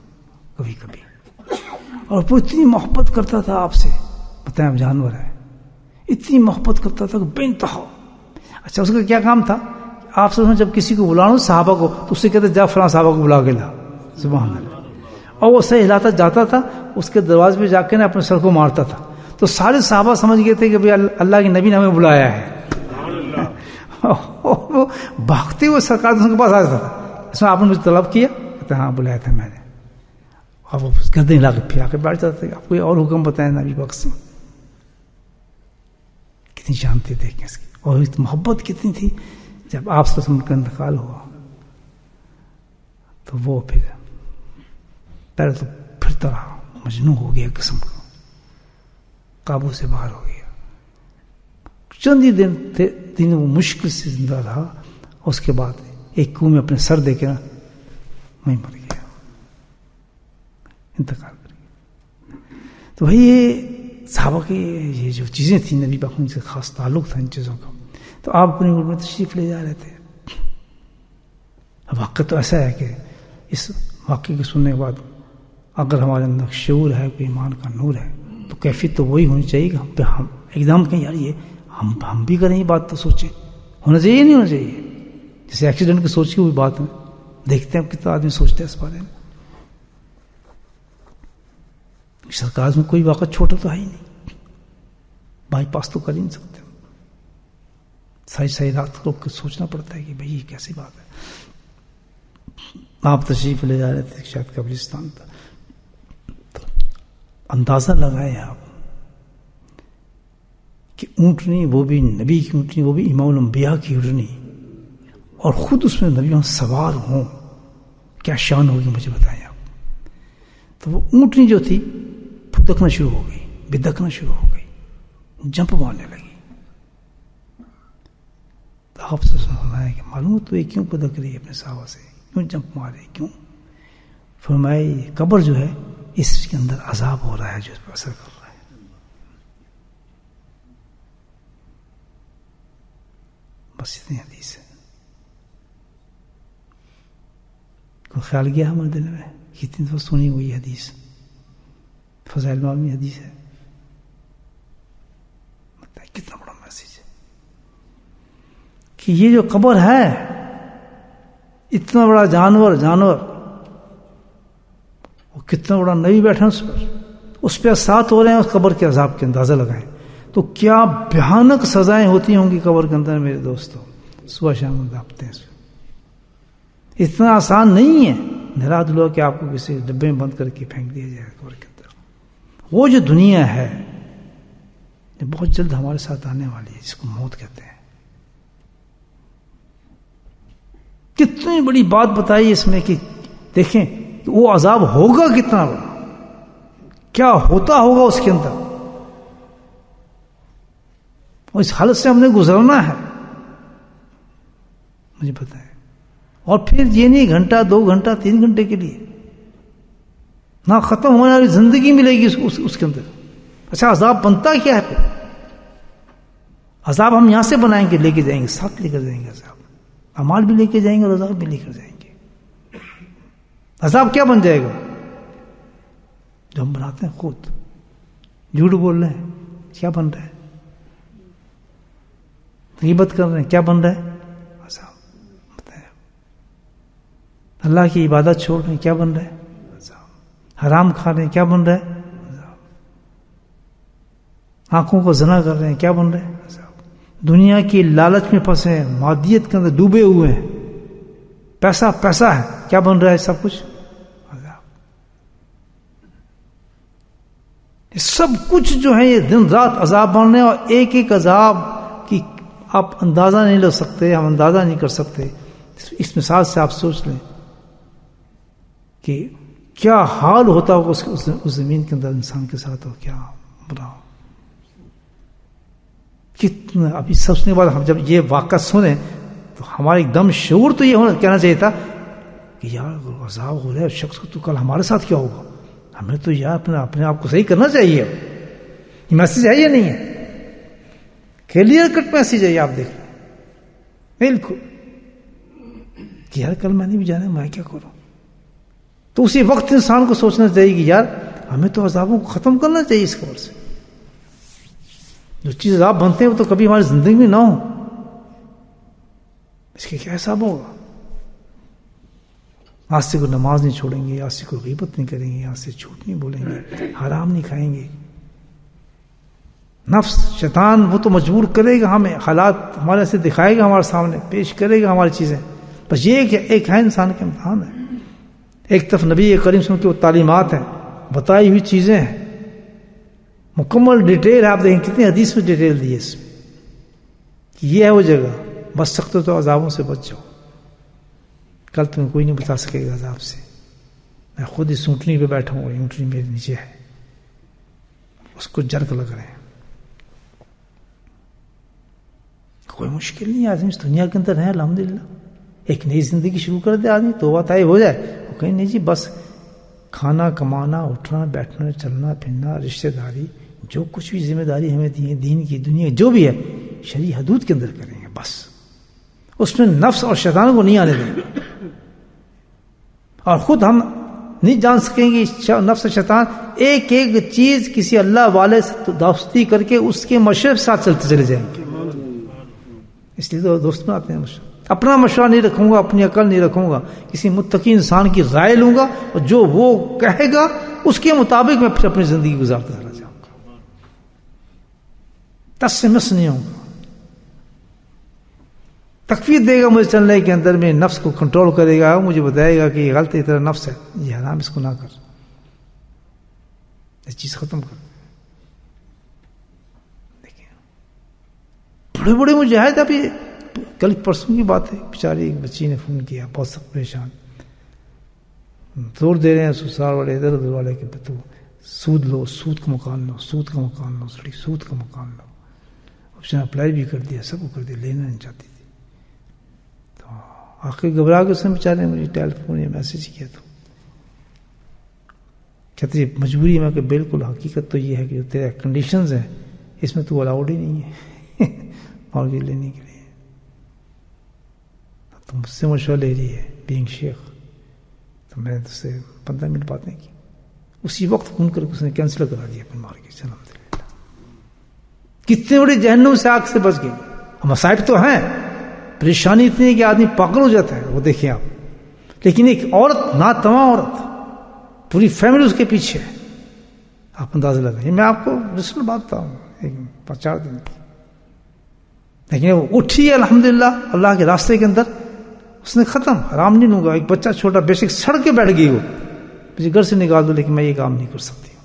Speaker 1: کبھی کبھی، اور وہ اتنی محبت کرتا تھا آپ سے. بتائیں اب جانور ہے، اتنی محبت کرتا تھا کہ بے انتہا. اچھا، اس کا کیا کام تھا؟ آپ سے جب کسی کو بلانا صحابہ کو، تو اس سے کہتے جا فلاں صحابہ کو بلا کے لا. سبحان اللہ. اور وہ صحیح ہلاتا جاتا تھا، اس کے دروازے پہ جا کے نا اپنے سر کو مارتا تھا. تو سارے صحابہ سمجھ گئے تھے کہ بھئی اللہ کے نبی نے ہمیں بلایا ہے. وہ بھاگتے ہوئے سرکار کے پاس آ جاتا تھا. اس میں آپ نے مجھے طلب کیا؟ کہتے ہاں بلایا تھا میں نے. اور وہ گدے ہلا کے پھر آ کے بیٹھ جاتا تھا. آپ کوئی اور حکم بتائیں نبی پاک سے. کتنی جانتے دیکھیں اس کی، اور محبت کتنی تھی. جب آپ سے ان کا انتقال ہوا تو وہ پھر پہلے تو پھرتا رہا، مجنون ہو گیا قسم کا، قابو سے باہر ہو گیا. چند ہی دن وہ مشکل سے زندہ رہا، اور اس کے بعد ایک کنویں میں اپنے سر دے کے نا وہیں مر گیا، انتقال کر گیا. تو بھائی یہ صحابہ کی یہ جو چیزیں تھیں، نبی پاک سے خاص تعلق تھا ان چیزوں کا. تو آپ اپنی گھر میں تشریف لے جا رہے تھے. واقعہ تو ایسا ہے کہ اس واقعے کو سننے کے بعد اگر ہمارے اندر شعور ہے، کوئی ایمان کا نور ہے، تو کیفیت تو وہی ہونی چاہیے کہ ہم ایک دم کہیں یار یہ ہم بھی کریں، یہ بات تو سوچیں. ہونا چاہیے نہیں ہونا چاہیے؟ جیسے ایکسیڈنٹ کی سوچ کی ہوئی بات میں دیکھتے ہیں کتنا آدمی سوچتے ہیں اس بارے میں. سرکار میں کوئی واقعہ چھوٹا تو ہے ہی نہیں، بائی پاس تو کر ہی نہیں سکتے. صحیح رات کو سوچنا پڑتا ہے کہ بھئی یہ کیسی بات ہے. آپ تشریف لے جا رہے تھے شاید قبرستان پر، تو اندازہ لگائے آپ کہ اونٹنی وہ بھی نبی کی اونٹنی، وہ بھی امام الانبیاء کی اونٹنی، اور خود اس میں نبیوں سوار ہوں، کیا شان ہوگی مجھے بتائیں آپ. تو وہ اونٹنی جو تھی پھدکنا شروع ہو گئی، بدکنا شروع ہو گئی، جمپ مارنے لگی. تو آپ سے فرمایا کہ معلوم تو یہ کیوں پھدک رہی ہے اپنے صحابہ سے، کیوں جمپ مار رہی، کیوں؟ فرمایا یہ قبر جو ہے اس کے اندر عذاب ہو رہا ہے جو اس پر اثر کر رہا ہے. بس اتنی حدیث ہے. کوئی خیال کیا ہمارے دل میں کتنی تو سنی ہوئی حدیث، فضائل معلومی حدیث ہے، کتنا بڑا میسج ہے کہ یہ جو قبر ہے، اتنا بڑا جانور وہ کتنا بڑا نبی بیٹھا اس پہ ساتھ ہو رہے ہیں، اس قبر کے عذاب کے اندازہ لگائیں تو کیا بھیانک سزائیں ہوتی ہوں گی قبر کے اندر میرے دوستوں. صبح شام داپتے ہیں اس پہ. اتنا آسان نہیں ہے نراد لو کہ آپ کو کسی ڈبے میں بند کر کے پھینک دیا جائے قبر کے اندر. وہ جو دنیا ہے یہ بہت جلد ہمارے ساتھ آنے والی ہے، جس کو موت کہتے ہیں. کتنی بڑی بات بتائی اس میں کہ دیکھیں کہ وہ عذاب ہوگا کتنا بڑا، کیا ہوتا ہوگا اس کے اندر. اور اس حالت سے ہم نے گزرنا ہے، مجھے پتا ہے. اور پھر یہ نہیں گھنٹہ 2 گھنٹہ 3 گھنٹے کے لیے نہ ختم ہونے والی زندگی ملے گی اس کے اندر. اچھا عذاب بنتا کیا ہے پھر؟ عذاب ہم یہاں سے بنائیں گے، لے کے جائیں گے، ساتھ لے کر جائیں گے. عذاب اعمال بھی لے کے جائیں گے اور عذاب بھی لے کر جائیں گے. عذاب کیا بن جائے گا؟ جو ہم بناتے ہیں خود. جھوٹ بول رہے ہیں، کیا بن رہا ہے؟ غیبت کر رہے ہیں، کیا بن رہا ہے؟ عذاب. اللہ کی عبادت چھوڑ رہے ہیں، کیا بن رہا ہے؟ عذاب. حرام کھا رہے ہیں، کیا بن رہا ہے؟ عذاب. آنکھوں کو زنا کر رہے ہیں، کیا بن رہا ہے؟ عذاب. دنیا کی لالچ میں پھنسے ہیں، مادیت کے اندر ڈوبے ہوئے ہیں، پیسہ ہے، کیا بن رہا ہے سب کچھ؟ عذاب. یہ سب کچھ جو ہے یہ دن رات عذاب بن رہے ہیں. اور ایک ایک عذاب کی آپ اندازہ نہیں لے سکتے، ہم اندازہ نہیں کر سکتے. اس مثال سے آپ سوچ لیں کہ کیا حال ہوتا ہوگا اس زمین کے اندر انسان کے ساتھ، ہو کیا برا ہو. کتنا ابھی سوچنے کے بعد ہم جب یہ واقعہ سنیں تو ہمارا ایک دم شعور تو یہ کہنا چاہیے تھا کہ یار عذاب ہو رہا ہے شخص کو، تو کل ہمارے ساتھ کیا ہوگا. ہمیں تو یار اپنے آپ کو صحیح کرنا چاہیے. یہ میسج ہے یا نہیں ہے؟ کلیئر کٹ میسج ہے. آپ دیکھ بالکل کہ یار کل میں نہیں بھی جانا، میں کیا کروں. تو اسی وقت انسان کو سوچنا چاہیے کہ یار ہمیں تو عذابوں کو ختم کرنا چاہیے اس قبر سے. جو چیز عذاب بنتے ہیں وہ تو کبھی ہماری زندگی میں نہ ہو. اس کے کیا حساب ہوگا؟ آج سے کوئی نماز نہیں چھوڑیں گے، آج سے کوئی غیبت نہیں کریں گے، آج سے جھوٹ نہیں بولیں گے، حرام نہیں کھائیں گے. نفس شیطان وہ تو مجبور کرے گا ہمیں، حالات ہمارے سے دکھائے گا، ہمارے سامنے پیش کرے گا ہماری چیزیں. بس یہ کہ ایک ہے انسان کا امتحان ہے. ایک طرف نبی کریم صلی اللہ علیہ وسلم کی وہ تعلیمات ہیں، بتائی ہوئی چیزیں ہیں، مکمل ڈیٹیل. آپ دیکھیں کتنی حدیث میں ڈیٹیل دی ہے اس میں کہ یہ ہے وہ جگہ، بچ سکتے تو عذابوں سے بچ جاؤ. کل تمہیں کوئی نہیں بتا سکے گا عذاب سے. میں خود اس اونٹنی پہ بیٹھا ہوں، اونٹنی میرے نیچے ہے، اس کو جرک لگ رہے ہیں. کوئی مشکل نہیں. آدمی اس دنیا کے اندر ہے، الحمدللہ ایک نئی زندگی شروع کر دے آدمی، توبہ طائب ہو جائے. وہ کہیں نہیں جی بس کھانا کمانا اٹھنا بیٹھنا چلنا پھرنا رشتہ داری جو کچھ بھی ذمہ داری ہمیں دی ہے دین کی دنیا جو بھی ہے شرعی حدود کے اندر کریں گے. بس اس میں نفس اور شیطان کو نہیں آنے دیں گے. اور خود ہم نہیں جان سکیں گے نفس شیطان ایک ایک چیز کسی اللہ والے سے دوستی کر کے اس کے مشورے کے ساتھ چلتے چلے جائیں گے. اس لیے تو دوست بناتے ہیں. اپنا مشورہ نہیں رکھوں گا، اپنی عقل نہیں رکھوں گا، کسی متقی انسان کی رائے لوں گا اور جو وہ کہے گا اس کے مطابق میں پھر اپنی زندگی گزارتا چلا جاؤں گا. تس سے مس نہیں ہوں گا. تکفیر دے گا مجھے چلنے کے اندر میں، نفس کو کنٹرول کرے گا، مجھے بتائے گا کہ یہ غلط ہے، تیرا نفس ہے، یہ حرام، اس کو نہ کر، یہ چیز ختم کر. دیکھیں بڑے بڑے مجاہد ابھی کل پرسوں کی بات ہے، بیچاری ایک بچی نے فون کیا، بہت سخت پریشان، زور دے رہے ہیں سسرال والے ادھر ادھر والے کہ تو سود لو، سود کا مکان لو، سود کا مکان لو، سڑی سود کا مکان لو. اس نے اپلائی بھی کر دیا، سب کو کر دیا، لینا نہیں چاہتی تھی. تو آخر گھبرا کے اس نے بیچارے نے مجھے ٹیلی فون یا میسج کیا، تو کہتے ہیں مجبوری میں کہ بالکل حقیقت تو یہ ہے کہ جو تیرے کنڈیشنز ہیں اس میں تو الاؤڈ ہی نہیں ہے مارگیج لینے کے لیے. تو مجھ سے مشورہ لے رہی ہے بینگ شیخ. تو میں نے اس سے 15 منٹ باتیں کی، اسی وقت فون کر کے اس نے کینسل کرا دیا اپنی مارگیج. الحمدللہ کتنے بڑے جہنم سے آگ سے بچ گئے. مصائب تو ہیں، پریشانی اتنی ہے کہ آدمی پاگل ہو جاتا ہے، وہ دیکھیں آپ. لیکن ایک عورت، ناتواں عورت، پوری فیملی اس کے پیچھے ہے. آپ اندازہ لگائیے، میں آپ کو رسل بات بتاؤں 4 دن کی، لیکن وہ اٹھی ہے الحمدللہ اللہ کے راستے کے اندر، اس نے ختم، حرام نہیں لوں گا. ایک بچہ چھوٹا بے شک سڑ کے بیٹھ گئی، وہ مجھے گھر سے نکال دو لیکن میں یہ کام نہیں کر سکتی ہوں،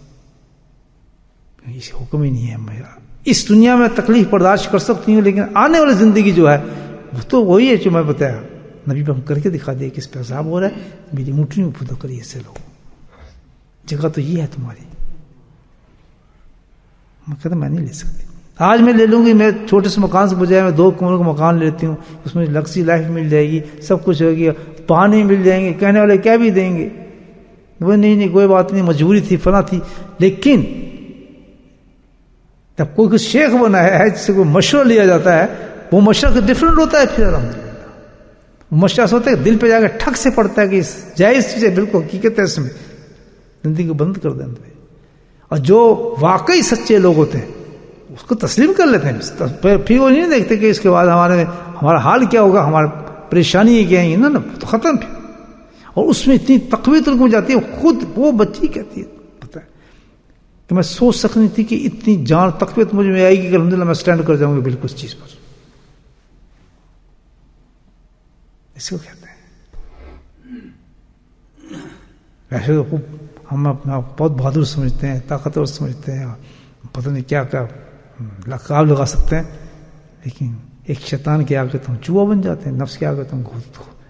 Speaker 1: اس حکم ہی نہیں ہے. میرا اس دنیا میں تکلیف برداشت کر سکتی ہوں، لیکن آنے والی زندگی جو ہے وہ تو وہی ہے جو میں بتایا، نبی پہ ہم کر کے دکھا دیا کہ اس پہ عذاب ہو رہا ہے، میری مٹھی میں پھدو کریے سے لوگ، جگہ تو یہ ہے تمہاری. میں کہتا میں نہیں لے سکتی. آج میں لے لوں گی، میں چھوٹے سے مکان سے بجائے میں 2 کمروں کا مکان لیتی ہوں، اس میں لگزری لائف مل جائے گی، سب کچھ ہوگی، پانی مل جائیں گے، کہنے والے کیا بھی دیں گے، وہ نہیں کوئی بات نہیں، مجبوری تھی، فلاں تھی. لیکن جب کوئی شیخ بنا ہے جس سے کوئی مشورہ لیا جاتا ہے، وہ مشورہ ڈفرینٹ ہوتا ہے. پھر الحمدللہ وہ مشورہ ہوتا ہے دل پہ جا کے ٹھک سے پڑتا ہے کہ جائز چیز ہے، بالکل حقیقت ہے، اس میں زندگی کو بند کر دیں. اور جو واقعی سچے لوگ ہوتے ہیں اس کو تسلیم کر لیتے ہیں، پھر وہ نہیں دیکھتے کہ اس کے بعد ہمارا حال کیا ہوگا، ہماری پریشانی کیا ہے، نا تو ختم. پھر اور اس میں اتنی تقویت ان کو جاتی ہے، خود وہ بچی کہتی ہے پتہ ہے کہ میں سوچ سکتی تھی کہ اتنی جان تقویت مجھ میں آئے گی کہ الحمدللہ میں سٹینڈ کر جاؤں گی بالکل اس چیز پر. اس کو کہتے ہیں. ویسے تو خوب ہم اپنا بہت بہادر سمجھتے ہیں، طاقتور سمجھتے ہیں، پتہ نہیں کیا کیا لقاب لگا سکتے ہیں، لیکن ایک شیطان کے آگے تو ہم چوہا بن جاتے ہیں، نفس کے آگے تو ہم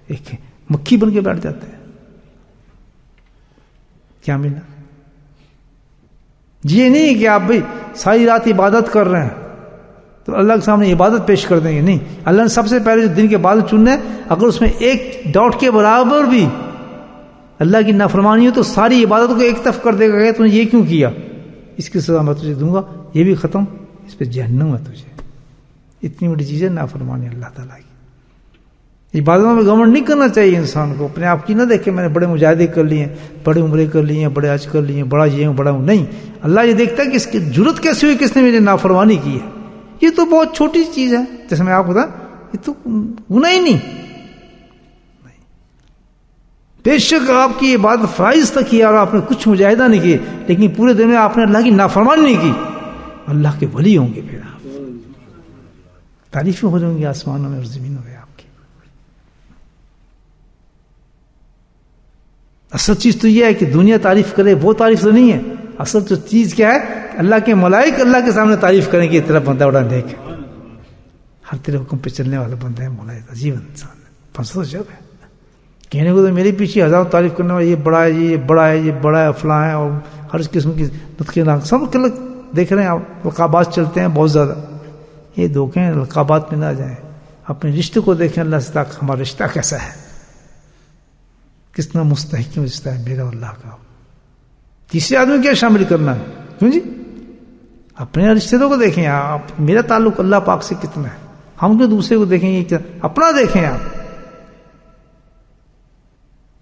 Speaker 1: ایک مکھی بن کے بیٹھ جاتے ہیں. کیا ملا؟ یہ نہیں کہ آپ بھائی ساری رات عبادت کر رہے ہیں تو اللہ کے سامنے عبادت پیش کر دیں گے. نہیں، اللہ نے سب سے پہلے جو دن کے بعد چننا ہے، اگر اس میں ایک ڈاٹ کے برابر بھی اللہ کی نافرمانی ہو تو ساری عبادت کو ایک طرف کر دے گا کہ تو نے یہ کیوں کیا، اس کی سزا میں تجھے دوں گا، یہ بھی ختم، اس پہ جہنم ہے تجھے. اتنی بڑی چیز ہے نافرمانی اللہ تعالیٰ کی. عبادتوں میں گھمنڈ نہیں کرنا چاہیے انسان کو، اپنے آپ کی نہ دیکھے میں نے بڑے مجاہدے کر لیے ہیں، بڑے عمرے کر لیے ہیں، بڑے حج کر لیے ہیں، بڑا یہ ہوں بڑا ہوں. نہیں، اللہ یہ دیکھتا ہے کہ اس کی جرت کیسے ہوئی، کس نے میری نافرمانی کی ہے. یہ تو بہت چھوٹی چیز ہے، جیسے میں آپ کو بتا، یہ تو گناہ ہی نہیں. بے شک آپ کی عبادت فرائض تک کی اور آپ نے کچھ مجاہدہ نہیں کیے، لیکن پورے دن میں آپ نے اللہ کی نافرمانی نہیں کی، اللہ کے ولی ہوں گے. پھر آپ تعریفیں ہو جائیں گی آسمانوں میں اور زمینوں میں آپ کی. اصل چیز تو یہ ہے کہ دنیا تعریف کرے، وہ تعریف تو نہیں ہے. اصل تو چیز کیا ہے، اللہ کے ملائک اللہ کے سامنے تعریف کریں گے، تیرا بندہ بڑا نیک ہے، ہر تیرے حکم پہ چلنے والا بندہ ہے، ملائک عجیب انسان ہے. پنس تو جب ہے کہنے کو تو میرے پیچھے ہزاروں تعریف کرنے والا، یہ بڑا ہے، یہ بڑا ہے، یہ بڑا ہے، فلاں ہے، اور ہر قسم کی نطقے نام سب دیکھ رہے ہیں آپ. لقابات چلتے ہیں بہت زیادہ، یہ دھوکے ہیں، لقابات میں نہ جائیں. اپنے رشتے کو دیکھیں اللہ سے، تاکہ ہمارا رشتہ کیسا ہے، کتنا مستحکم رشتہ ہے میرا اور اللہ کا. تیسرے آدمی کیا شامل کرنا ہے، کیوں جی؟ اپنے رشتے کو دیکھیں آپ، میرا تعلق اللہ پاک سے کتنا ہے. ہم تو دوسرے کو دیکھیں گے، اپنا دیکھیں آپ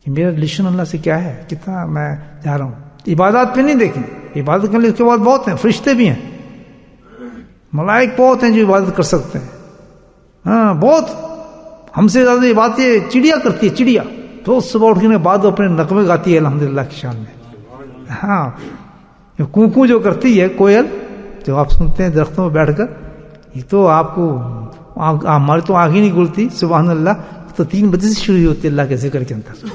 Speaker 1: کہ میرا ریلیشن اللہ سے کیا ہے، کتنا میں جا رہا ہوں. عبادات پہ نہیں دیکھیں، عبادت کرنے کے بعد بہت ہیں، فرشتے بھی ہیں، ملائک بہت ہیں جو عبادت کر سکتے ہیں. ہاں بہت، ہم سے زیادہ عبادت یہ چڑیا کرتی ہے. چڑیا تو صبح اٹھنے کے بعد اپنے نغمے گاتی ہے الحمدللہ کی شان میں. ہاں کوکو جو کرتی ہے کوئل، جو آپ سنتے ہیں درختوں میں بیٹھ کر، یہ تو آپ کو ہماری تو آنکھ ہی نہیں کھلتی. سبحان اللہ، تو 3 بجے سے شروع ہوتی ہے اللہ کے ذکر کے اندر.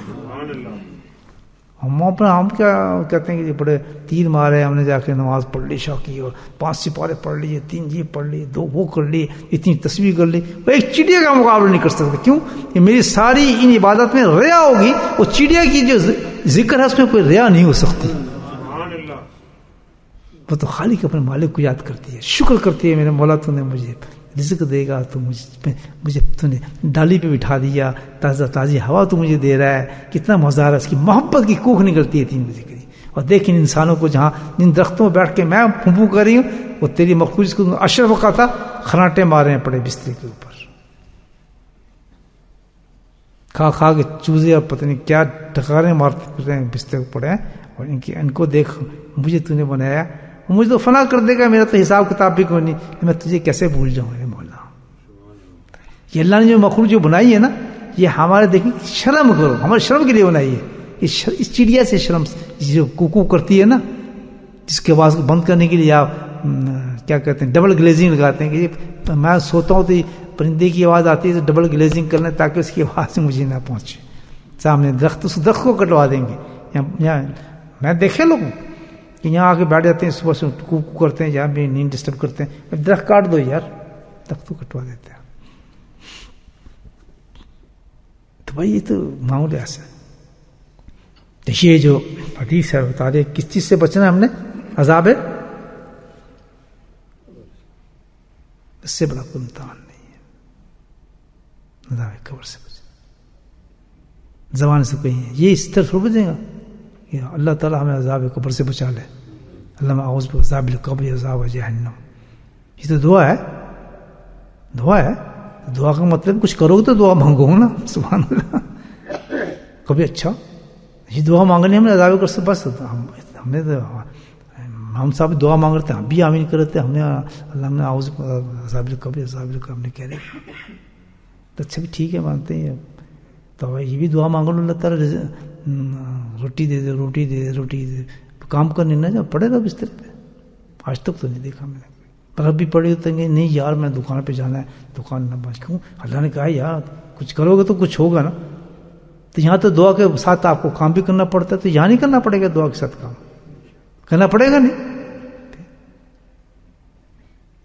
Speaker 1: ہم کیا کہتے ہیں کہ بڑے تیر مارے، ہم نے جا کے نماز پڑھ لی شوقی، اور 5 سپارے پڑھ لیے، 3 یہ پڑھ لیے، 2 وہ کر لیے، اتنی تسبیح کر لی، وہ ایک چڑیا کا مقابلہ نہیں کر سکتے. کیوں؟ کہ میری ساری ان عبادت میں ریا ہوگی، وہ چڑیا کی جو ذکر ہے اس میں کوئی ریا نہیں ہو سکتی. وہ تو خالق اپنے مالک کو یاد کرتی ہے، شکر کرتی ہے، میرے مولا تو نے مجھے رزق دے گا، تو مجھے تو نے ڈالی پہ بٹھا دیا، تازی ہوا تو مجھے دے رہا ہے، کتنا مزہ آ رہا ہے. اس کی محبت کی کوکھ نکلتی ہے 3 بجے کی. اور دیکھ ان انسانوں کو جہاں جن درختوں میں بیٹھ کے میں پھونپھوں کر رہی ہوں، وہ تیری مخلوق جس کو اشرف کا تھا خراٹے مارے ہیں پڑے بستر کے اوپر، کھا کھا کے چوزے اور پتہ نہیں کیا ڈکارے مارتے ہیں بستر کو پڑے ہیں. اور ان کو دیکھ، مجھے تو نے بنایا، مجھے تو فنا کر دے گا، میرا تو حساب کتاب بھی کوئی نہیں، میں تجھے کیسے بھول جاؤں میرے مولا. یہ اللہ نے جو مخلوق جو بنائی ہے نا، یہ ہمارے دیکھیں شرم کرو، ہمارے شرم کے لیے بنائی ہے. اس چڑیا سے شرم جو کوکو کرتی ہے نا، جس کے آواز کو بند کرنے کے لیے آپ کیا کہتے ہیں ڈبل گلیزنگ لگاتے ہیں کہ میں سوتا ہوں تو پرندے کی آواز آتی ہے تو ڈبل گلیزنگ کر لیں تاکہ اس کی آواز مجھے نہ پہنچے. سامنے درخت، اس درخت کو کٹوا دیں گے. یہاں میں دیکھے لوگوں کہ یہاں آ کے بیٹھ جاتے ہیں، صبح سے کوکو کرتے ہیں، یہاں بھی نیند ڈسٹرب کرتے ہیں. درخت کاٹ دو یار، درخت کو کٹوا دیتے ہیں. تو بھائی یہ تو معمول ایسا ہے. یہ جو حدیث ہے بتا رہے کس چیز سے بچنا ہے ہم نے، عذاب ہے، اس سے بڑا کوئی امتحان نہیں ہے. عذاب قبر سے بچنا، زبان سے کہیں یہ اس طرف بچے گا کہ اللہ تعالیٰ ہمیں عذاب قبر سے بچا لے. اللہ اعوذ بعذاب القبر عذاب جہنم. یہ تو دعا ہے، دعا ہے. دعا کا مطلب کچھ کرو گے تو دعا مانگو نا. سبحان اللہ. کبھی اچھا یہ دعا مانگنی ہم نے عذاب قبر سے بس ہم نے تو ہم صاحب دعا مانگ رہے تھے، ہم بھی آمین کر رہے تھے. ہم نے اللہ نے اعوذ عذاب القبر عذاب القبر ہم نے کہہ رہے تو اچھا بھی ٹھیک ہے، مانتے ہیں. تو یہ بھی دعا مانگو اللہ تعالیٰ روٹی دے دے، روٹی دے دے، روٹی دے. کام کرنے نہ جب پڑے گا بستر پہ. آج تک تو نہیں دیکھا میں نے، پر اب بھی پڑے ہوتے ہیں نہیں یار میں دکان پہ جانا ہے، دکان نہ بچ. کیوں؟ اللہ نے کہا یار کچھ کرو گے تو کچھ ہوگا نا. تو یہاں تو دعا کے ساتھ آپ کو کام بھی کرنا پڑتا ہے، تو یہاں نہیں کرنا پڑے گا دعا کے ساتھ کام کرنا پڑے گا نہیں.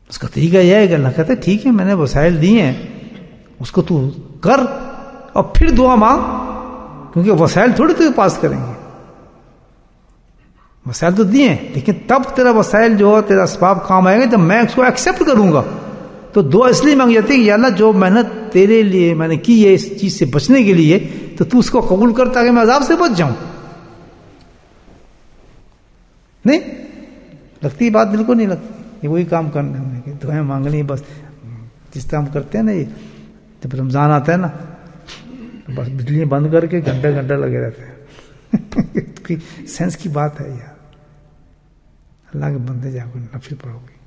Speaker 1: اس کا طریقہ یہ ہے کہ اللہ کہتا ہے ٹھیک ہے میں نے وسائل دیے ہیں، اس کو تو کر اور پھر دعا مانگ، کیونکہ وسائل تھوڑی تو پاس کریں گے. وسائل تو دیے ہیں، لیکن تب تیرا وسائل جو ہے تیرا اسباب کام آئے گا جب میں اس کو ایکسیپٹ کروں گا. تو دعا اس لیے مانگی جاتی ہے کہ یا اللہ جو محنت تیرے لیے میں نے کی ہے اس چیز سے بچنے کے لیے، تو اس کو قبول کر تاکہ میں عذاب سے بچ جاؤں. نہیں لگتی بات، دل کو نہیں لگتی. یہ وہی کام کرنا ہے ہم نے کہ دعائیں مانگنی بس. جس طرح ہم کرتے ہیں نا، یہ جب رمضان آتا ہے نا بس بجلی بند کر کے گھنٹے گھنٹے لگے رہتے ہیں. سینس کی بات ہے یار. اللہ کے بندے جا کر نفل پڑھو گے،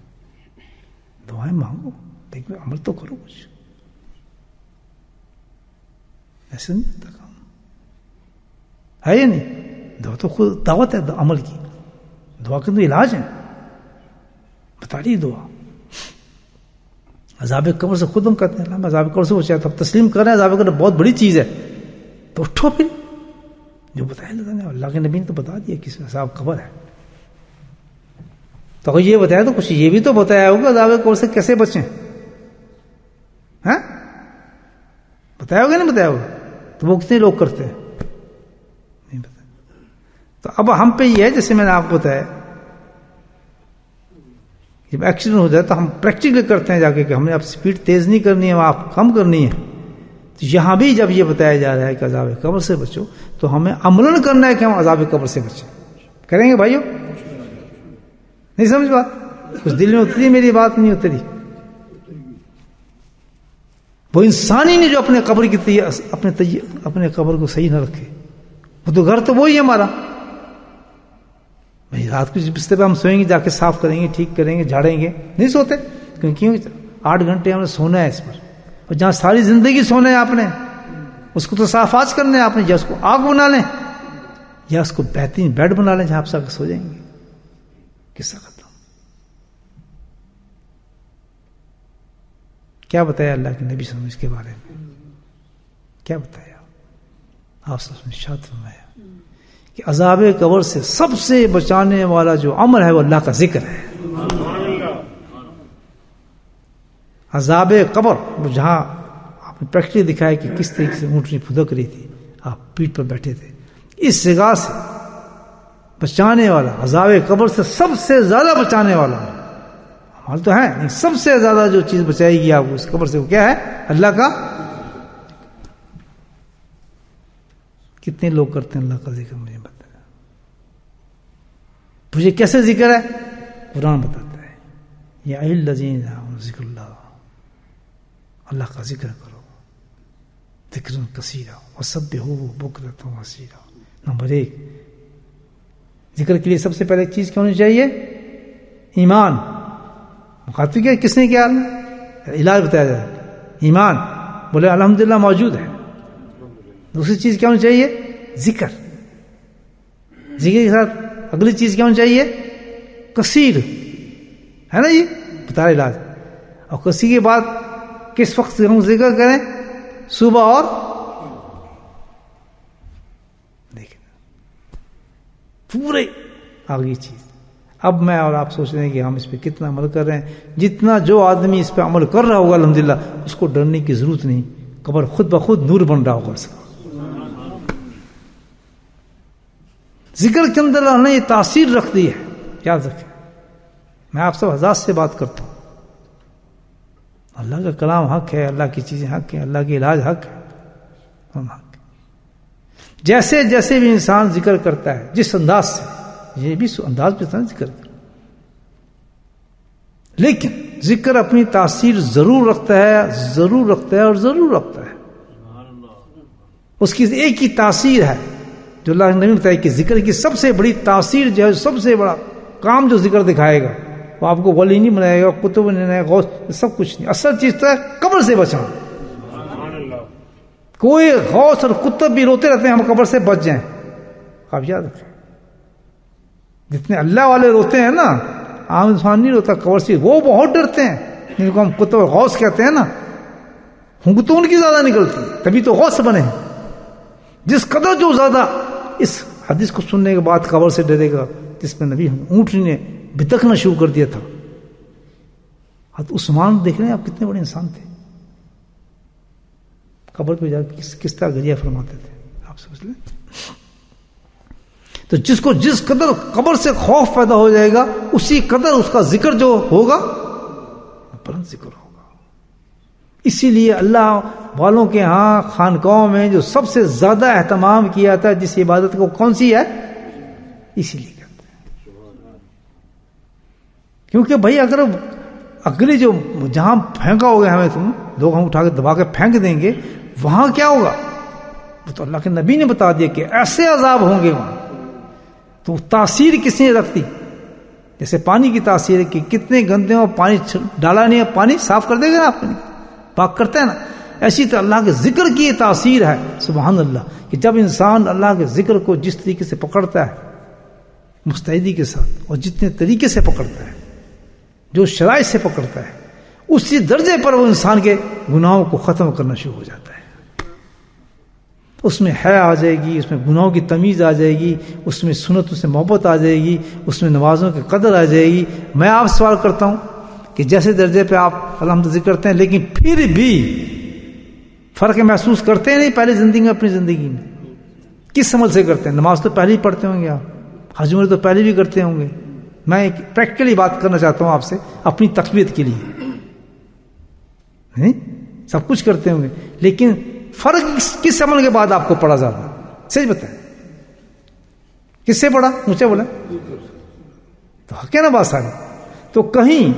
Speaker 1: دعائیں مانگو، دیکھو عمل تو کرو کچھ. ایسے نہیں ہوتا کام ہے یا نہیں؟ دعا تو خود دعوت ہے عمل کی. دعا کے تو علاج ہے، بتا رہی دعا. عذاب قبر سے خود ہم کہتے ہیں اللہ عذاب قبر سے بچایا. تو تسلیم کر رہے ہیں عذاب قبر بہت بڑی چیز ہے، تو اٹھو پھر جو بتایا اللہ کے نبی نے تو بتا دیا کس عذاب قبر ہے. تو اگر یہ بتایا تو کچھ یہ بھی تو بتایا ہوگا عذاب قبر سے کیسے بچیں. ہاں بتایا ہوگا نہیں بتایا ہوگا؟ تو وہ کتنے لوگ کرتے ہیں نہیں بتایا. تو اب ہم پہ یہ ہے جیسے میں نے آپ کو بتایا جب ایکسیڈنٹ ہو جائے تو ہم پریکٹیکل کرتے ہیں جا کے کہ ہم نے اب سپیڈ تیز نہیں کرنی ہے، آپ کم کرنی ہے. تو یہاں بھی جب یہ بتایا جا رہا ہے کہ عذاب قبر سے بچو تو ہمیں عملاً کرنا ہے کہ ہم عذاب قبر سے بچیں. کریں گے بھائیو؟ نہیں سمجھ بات؟ کچھ دل میں اتری میری بات نہیں اتری. وہ انسان ہی نہیں جو اپنے قبر کی اپنے قبر کو صحیح نہ رکھے. وہ تو گھر تو وہی ہے ہمارا. بھائی رات کو جس بستر پہ ہم سوئیں گے جا کے صاف کریں گے، ٹھیک کریں گے، جھاڑیں گے. نہیں سوتے کیوں؟ 8 گھنٹے ہم نے سونا ہے اس پر. اور جہاں ساری زندگی سونا ہے آپ نے، اس کو تو صاف آج کرنا ہے آپ نے. یا اس کو آگ بنا لیں یا اس کو بہترین بیڈ بنا لیں جہاں آپ سو جائیں گے. قصہ ختم. کیا بتایا اللہ کے نبی صلی اللہ علیہ وسلم اس کے بارے میں؟ کیا بتایا؟ آپ صلی اللہ علیہ وسلم نے ارشاد فرمایا کہ عذاب قبر سے سب سے بچانے والا جو عمل ہے وہ اللہ کا ذکر ہے. عذاب قبر وہ جہاں آپ نے پریکٹیکلی دکھایا کہ کس طریقے سے اونٹنی پھدک رہی تھی، آپ پیٹھ پر بیٹھے تھے، اس جگہ سے بچانے والا، عذاب قبر سے سب سے زیادہ بچانے والا عمل تو ہے نہیں، سب سے زیادہ جو چیز بچائے گی آپ کو اس قبر سے وہ کیا ہے؟ اللہ کا. کتنے لوگ کرتے ہیں اللہ کا ذکر؟ مجھے بتایا. مجھے کیسے ذکر ہے؟ قرآن بتاتا ہے یا الذین ذکر اللہ، اللہ کا ذکر کرو، ذکر کثیرا وسبحوہ بکرۃ واسیلا. نمبر 1، ذکر کے لیے سب سے پہلے چیز کیا ہونی چاہیے؟ ایمان. مخاطب کیا کس نے کیا؟ علاج بتایا جائے ایمان، بولے الحمدللہ موجود ہے. دوسری چیز کیا ہونی چاہیے؟ ذکر. ذکر کے ساتھ اگلی چیز کیا ہونی چاہیے؟ کثیر، ہے نا یہ بتا رہے علاج. اور کثیر کے بعد کس وقت ہم ذکر کریں؟ صبح اور دیکھیں پورے آگے چیز. اب میں اور آپ سوچ رہے ہیں کہ ہم اس پہ کتنا عمل کر رہے ہیں. جتنا جو آدمی اس پہ عمل کر رہا ہوگا الحمدللہ اس کو ڈرنے کی ضرورت نہیں، قبر خود بخود نور بن رہا ہوگا اس کا. ذکر کے اندر اللہ نے یہ تاثیر رکھ دی ہے، یاد رکھیں. میں آپ سب حضرات سے بات کرتا ہوں، اللہ کا کلام حق ہے، اللہ کی چیزیں حق ہیں، اللہ کے علاج حق ہے، ہم حق. جیسے جیسے بھی انسان ذکر کرتا ہے جس انداز سے، یہ بھی انداز پہ ذکر کرتا، لیکن ذکر اپنی تاثیر ضرور رکھتا ہے، ضرور رکھتا ہے اور ضرور رکھتا ہے. اس کی ایک ہی تاثیر ہے جو اللہ نے بتایا کہ ذکر کی سب سے بڑی تاثیر جو ہے، سب سے بڑا کام جو ذکر دکھائے گا وہ آپ کو ولی نہیں بنائے گا، کتب نہیں بنائے گا، غوث سب کچھ نہیں. اصل چیز تو ہے قبر سے بچانا. کوئی غوث اور کتب بھی روتے رہتے ہیں ہم قبر سے بچ جائیں. آپ یاد رکھیں جتنے اللہ والے روتے ہیں نا، عام انسان نہیں روتا قبر سے، وہ بہت ڈرتے ہیں جن کو ہم کتب اور غوث کہتے ہیں نا، ہم تو ان کی زیادہ نکلتی ہے، تبھی تو غوث بنے ہیں. جس قدر جو زیادہ اس حدیث کو سننے کے بعد قبر سے ڈرے گا، جس میں نبی اونٹنی نے بتکنا شروع کر دیا تھا. حضرت عثمان دیکھ رہے ہیں آپ کتنے بڑے انسان تھے، قبر پہ جا کے کس طرح گریہ فرماتے تھے، آپ سمجھ لیں. تو جس کو جس قدر قبر سے خوف پیدا ہو جائے گا اسی قدر اس کا ذکر جو ہوگا بلند ذکر ہوگا. اسی لیے اللہ والوں کے ہاں خانقاہوں میں جو سب سے زیادہ اہتمام کیا جاتا ہے جس عبادت کو، کون سی ہے؟ اسی لیے کرتے ہیں کیونکہ بھائی اگر اگلی جو جہاں پھینکا ہوگا ہمیں، تم لوگ ہم اٹھا کے دبا کے پھینک دیں گے، وہاں کیا ہوگا؟ وہ تو اللہ کے نبی نے بتا دیا کہ ایسے عذاب ہوں گے وہاں. تو تاثیر کس نے رکھتی؟ جیسے پانی کی تاثیر ہے کہ کتنے گندے ہو، پانی ڈالا نہیں ہے، پانی صاف کر دے گا نا، آپ پاک کرتے ہیں نا. ایسی تو اللہ کے ذکر کی یہ تاثیر ہے سبحان اللہ، کہ جب انسان اللہ کے ذکر کو جس طریقے سے پکڑتا ہے مستعدی کے ساتھ، اور جتنے طریقے سے پکڑتا ہے، جو شرائط سے پکڑتا ہے، اسی درجے پر وہ انسان کے گناہوں کو ختم کرنا شروع ہو جاتا ہے. اس میں حیا آ جائے گی، اس میں گناہوں کی تمیز آ جائے گی، اس میں سنتوں سے محبت آ جائے گی، اس میں نمازوں کی قدر آ جائے گی. میں آپ سے سوال کرتا ہوں کہ جیسے درجے پہ آپ الحمد ذکر کرتے ہیں، لیکن پھر بھی فرق محسوس کرتے ہیں نہیں پہلے زندگی میں، اپنی زندگی میں کس عمل سے کرتے ہیں؟ نماز تو پہلے ہی پڑھتے ہوں گے آپ، حج عمرہ تو پہلے بھی کرتے ہوں گے. میں ایک پریکٹیکلی بات کرنا چاہتا ہوں آپ سے اپنی تقویت کے لیے. نہیں سب کچھ کرتے ہوں گے، لیکن فرق کس عمل کے بعد آپ کو پڑا زیادہ؟ سچ بتائیں کس سے پڑا؟ مجھے بولا تو حق ہے نا بات ساری. تو کہیں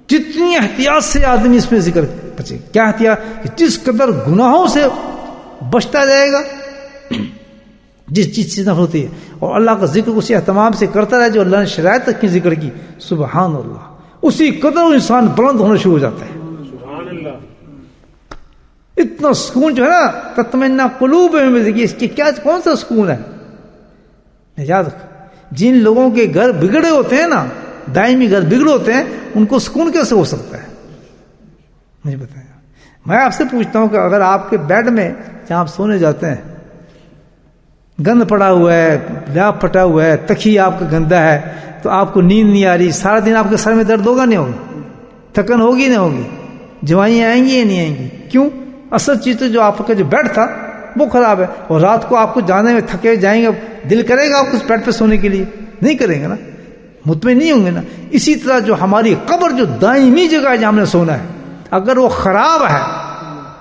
Speaker 1: جتنی احتیاط سے آدمی اس میں ذکر بچے، کیا احتیاط؟ کہ جس قدر گناہوں سے بچتا جائے گا، جس چیز سے نفرت ہوتی ہے، اور اللہ کا ذکر اسی اہتمام سے کرتا رہے جو اللہ نے شرائط تک کی ذکر کی، سبحان اللہ، اسی قدر انسان بلند ہونا شروع ہو جاتا ہے. اتنا سکون جو ہے نا، تطمئن قلوبہم بذکر، اس کی کیا کون سا سکون ہے؟ یاد رکھ، جن لوگوں کے گھر بگڑے ہوتے ہیں نا، دائمی گھر بگڑے ہوتے ہیں، ان کو سکون کیسے ہو سکتا ہے؟ مجھے بتائیں. میں آپ سے پوچھتا ہوں کہ اگر آپ کے بیڈ میں جہاں آپ سونے جاتے ہیں گند پڑا ہوا ہے، لعاب پھٹا ہوا ہے، تکیہ آپ کا گندا ہے، تو آپ کو نیند نہیں آ رہی، سارا دن آپ کے سر میں درد ہوگا نہیں ہوگا، تھکن ہوگی نہیں ہوگی، جوائیاں آئیں گی یا نہیں آئیں گی؟ کیوں؟ اصل چیز تو جو آپ کا جو بیڈ تھا وہ خراب ہے، اور رات کو آپ کو جانے میں تھکے جائیں گے، دل کرے گا آپ کو اس بیڈ پہ سونے کے لیے؟ نہیں کریں گے نا، مطمئن نہیں ہوں گے نا۔ اسی طرح جو ہماری قبر جو دائمی جگہ ہے جہاں ہم نے سونا ہے، اگر وہ خراب ہے،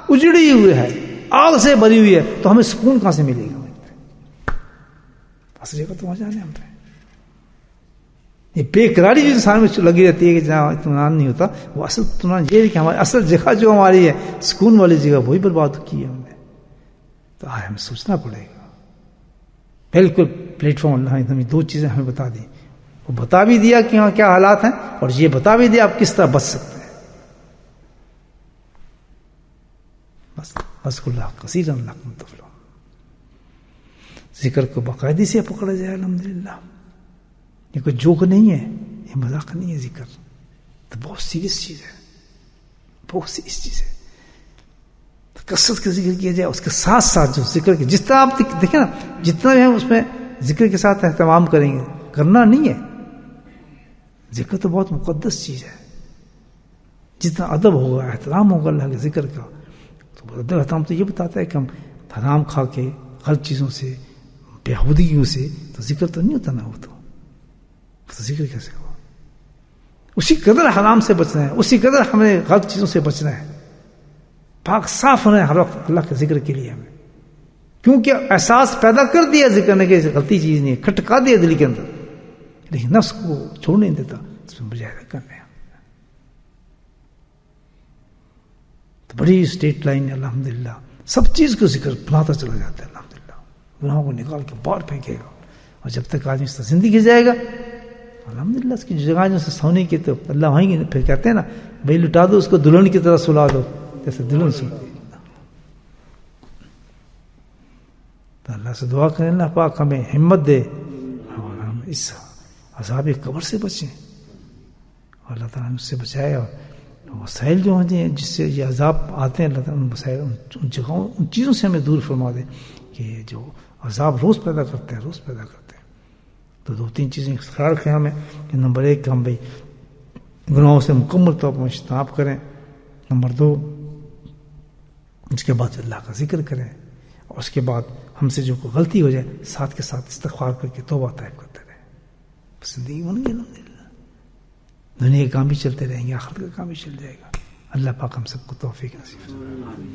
Speaker 1: اجڑی ہوئی ہے، آگ سے بھری ہوئی ہے، تو ہمیں سکون کہاں سے ملے گا؟ اصل جگہ تو وہاں جانے ہم رہے۔ یہ بے قراری جو انسان میں لگی رہتی ہے کہ جہاں اطمینان نہیں ہوتا، وہ اصل اطمینان یہ ہے کہ ہماری اصل جگہ جو ہماری ہے سکون والی جگہ، وہی برباد کی ہے ہم نے۔ تو آج ہمیں سوچنا پڑے گا۔ بالکل پلیٹ فارم اللہ نے دو چیزیں ہمیں بتا دی، وہ بتا بھی دیا کہ ہاں کیا حالات ہیں، اور یہ بتا بھی دیا آپ کس طرح بچ سکتے ہیں۔ بس اللہ کثیر اللہ تفلحون۔ ذکر کو باقاعدی سے پکڑا جائے، الحمدللہ۔ یہ کوئی جوک نہیں ہے، یہ مذاق نہیں ہے، ذکر تو بہت سیریس چیز ہے، بہت سیریس چیز ہے۔ کثرت کا ذکر کیا جائے، اس کے ساتھ ساتھ جو ذکر کے جس طرح آپ دیکھیں نا، جتنا بھی ہم اس میں ذکر کے ساتھ اہتمام کریں گے، کرنا نہیں ہے، ذکر تو بہت مقدس چیز ہے۔ جتنا ادب ہوگا، احترام ہوگا اللہ کے ذکر کا، تو ادب احترام تو یہ بتاتا ہے کہ ہم حرام کھا کے، غلط چیزوں سے، بیہودگیوں سے، تو ذکر تو نہیں ہوتا نا، وہ تو ذکر کیسے ہوا؟ اسی قدر حرام سے بچنا ہے، اسی قدر ہمیں غلط چیزوں سے بچنا ہے، پاک صاف ہونا ہے ہر وقت اللہ کے ذکر کے لیے ہمیں، کیونکہ احساس پیدا کر دیا ذکر نے کہ غلطی چیز نہیں ہے، کھٹکا دیا دل کے اندر، لیکن نفس کو چھوڑ نہیں دیتا، اس میں مجاہدہ کرنا ہے۔ تو بڑی اسٹیٹ لائن ہے الحمدللہ، سب چیز کو ذکر بناتا چلا جاتا ہے الحمدللہ، گناہوں کو نکال کے باہر پھینکے گا، اور جب تک آدمی اس طرح زندگی جائے گا الحمدللہ، اس کی جگہ جو سونے کی، تو اللہ وہیں پھر کہتے ہیں نا بھائی لٹا دو اس کو، دلہن کی طرح سلا دو، جیسے دلہن سلتی ہے۔ تو اللہ سے دعا کریں اللہ پاک ہمیں ہمت دے اور ہم اس عذاب قبر سے بچیں، اور اللہ تعالیٰ ہم اس سے بچائے، اور مسائل جو ہیں جس سے یہ عذاب آتے ہیں، اللہ تعالیٰ ان مسائل، ان جگہوں، ان چیزوں سے ہمیں دور فرما دے کہ جو عذاب روز پیدا کرتے ہیں، روز پیدا کرتے ہیں۔ تو دو تین چیزیں خیال رکھیں ہمیں کہ نمبر 1 کہ ہم بھائی گناہوں سے مکمل طور پر اجتناب کریں، نمبر 2 اس کے بعد اللہ کا ذکر کریں، اور اس کے بعد ہم سے جو کوئی غلطی ہو جائے ساتھ کے ساتھ استغفار کر کے توبہ طائب کرتے رہیں۔ زندگی بن گئی الحمدللہ، دنیا کے کام بھی چلتے رہیں گے، آخرت کا کام بھی چل جائے گا۔ اللہ پاک ہم سب کو توفیق نصیب فرمائے۔